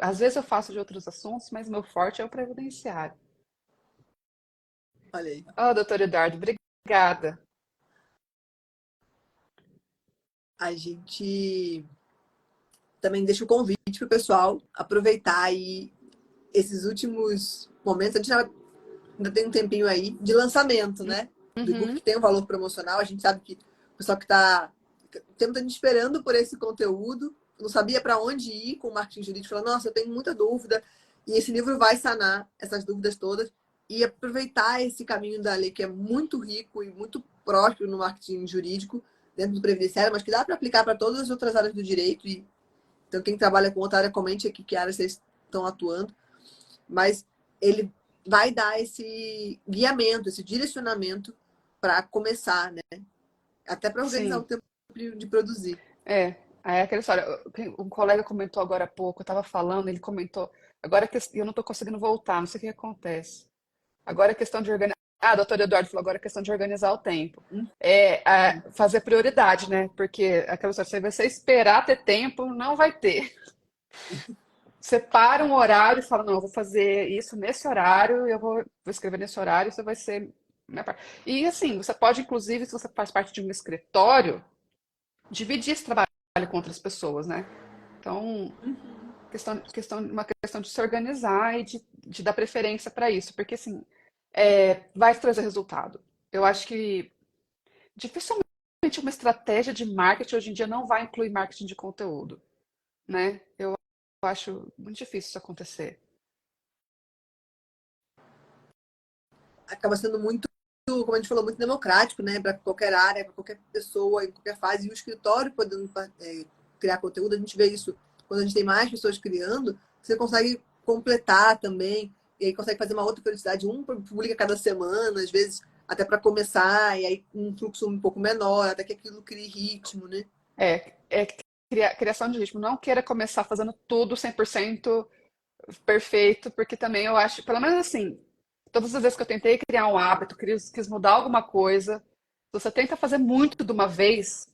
Às vezes eu faço de outros assuntos, mas meu forte é o previdenciário. Olha aí. Ah, doutor Eduardo, obrigada. A gente também deixa o convite para o pessoal aproveitar aí esses últimos momentos. A gente ainda tem um tempinho aí de lançamento, né? Do e-book Uhum, que tem um valor promocional. A gente sabe que o pessoal que está tem muita gente esperando por esse conteúdo, não sabia para onde ir com o marketing jurídico, falou, nossa, eu tenho muita dúvida, e esse livro vai sanar essas dúvidas todas e aproveitar esse caminho da lei que é muito rico e muito próspero no marketing jurídico, dentro do previdenciário, mas que dá para aplicar para todas as outras áreas do direito. E, então, quem trabalha com outra área, comente aqui que área vocês estão atuando. Mas ele vai dar esse guiamento, esse direcionamento para começar, né? Até para organizar o sim, tempo de produzir. é. Aí é aquela história, um colega comentou agora há pouco, eu estava falando, ele comentou, agora que eu não estou conseguindo voltar, não sei o que acontece. Agora é questão de organizar. Ah, doutor Eduardo falou, agora é questão de organizar o tempo. Fazer prioridade, né? Porque aquela história, se você esperar ter tempo, não vai ter. Separa um horário e fala, não, eu vou fazer isso nesse horário, vou escrever nesse horário, isso vai ser minha parte. E assim, você pode, inclusive, se você faz parte de um escritório, dividir esse trabalho com outras pessoas, né? Então, uma questão de se organizar e de dar preferência para isso, porque assim, vai trazer resultado. Eu acho que dificilmente uma estratégia de marketing hoje em dia não vai incluir marketing de conteúdo, né? Eu acho muito difícil isso acontecer. Acaba sendo muito, como a gente falou, muito democrático, né? Para qualquer área, para qualquer pessoa, em qualquer fase. E o escritório podendo criar conteúdo, a gente vê isso quando a gente tem mais pessoas criando, você consegue completar também, e aí consegue fazer uma outra periodicidade. Um publica cada semana, às vezes até para começar, e aí um fluxo um pouco menor, até que aquilo crie ritmo, né? É criação de ritmo. Não queira começar fazendo tudo 100% perfeito, porque também eu acho, pelo menos assim, todas as vezes que eu tentei criar um hábito, quis mudar alguma coisa, se você tenta fazer muito de uma vez,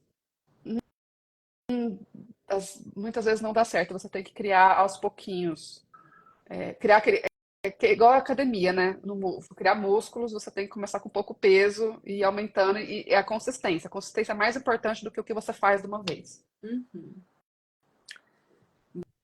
muitas vezes não dá certo. Você tem que criar aos pouquinhos. Que é igual a academia, né? Criar músculos, você tem que começar com pouco peso e ir aumentando. E é a consistência. A consistência é mais importante do que o que você faz de uma vez. Uhum.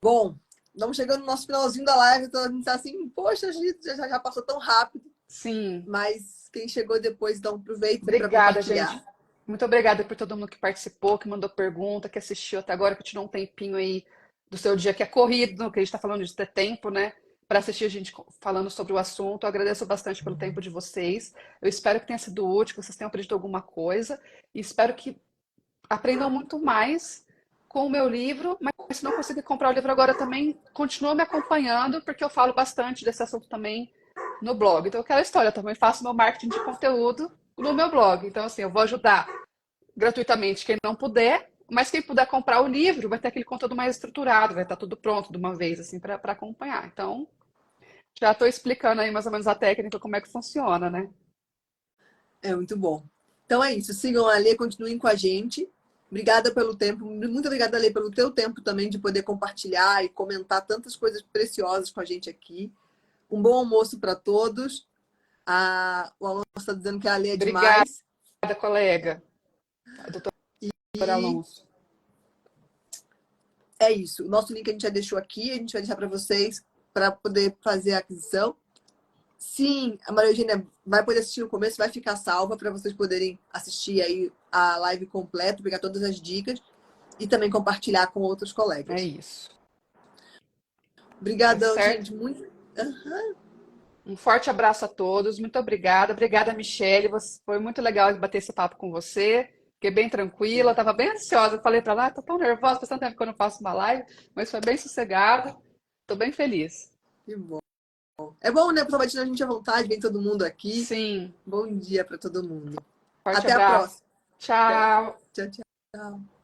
Bom, vamos chegando no nosso finalzinho da live, então a gente tá assim, poxa, gente, já passou tão rápido, Sim. mas quem chegou depois, então aproveita para Obrigada, gente. compartilhar. Muito obrigada por todo mundo que participou, que mandou pergunta, que assistiu até agora, que tirou um tempinho aí do seu dia que é corrido, que a gente está falando de ter tempo, né? Para assistir a gente falando sobre o assunto. Eu agradeço bastante pelo tempo de vocês. Eu espero que tenha sido útil, que vocês tenham aprendido alguma coisa. E espero que aprendam muito mais com o meu livro. Mas se não conseguir comprar o livro agora também, continua me acompanhando, porque eu falo bastante desse assunto também no blog. Então, aquela história, eu também faço meu marketing de conteúdo no meu blog. Então, assim, eu vou ajudar gratuitamente quem não puder, mas quem puder comprar o livro vai ter aquele conteúdo mais estruturado, vai estar tudo pronto de uma vez, assim, para acompanhar. Então, já estou explicando aí mais ou menos a técnica, como é que funciona, né? É muito bom. Então é isso, sigam a Lê, continuem com a gente. Obrigada pelo tempo, muito obrigada, Lê, pelo teu tempo também de poder compartilhar e comentar tantas coisas preciosas com a gente aqui. Um bom almoço para todos. O Alonso está dizendo que a Lê é Obrigada, demais. colega, doutor E Alonso. é isso. O nosso link a gente já deixou aqui, a gente vai deixar para vocês para poder fazer a aquisição. Sim, a Maria Eugênia vai poder assistir no começo, vai ficar salva para vocês poderem assistir aí a live completa, pegar todas as dicas e também compartilhar com outros É colegas. isso. Tá Obrigadão, certo? gente. Muito. Um forte abraço a todos. Muito obrigada. Obrigada, Michele. Foi muito legal bater esse papo com você. Fiquei bem tranquila, estava bem ansiosa. Falei para lá, estou tão nervosa, faz tanto tempo que eu não faço uma live, mas foi bem sossegado. Estou bem feliz. Que bom. É bom, né? Para a gente à vontade, vem todo mundo aqui. Sim. Bom dia para todo mundo. Forte Até a abraço. próxima. Até. Tchau. Tchau, tchau.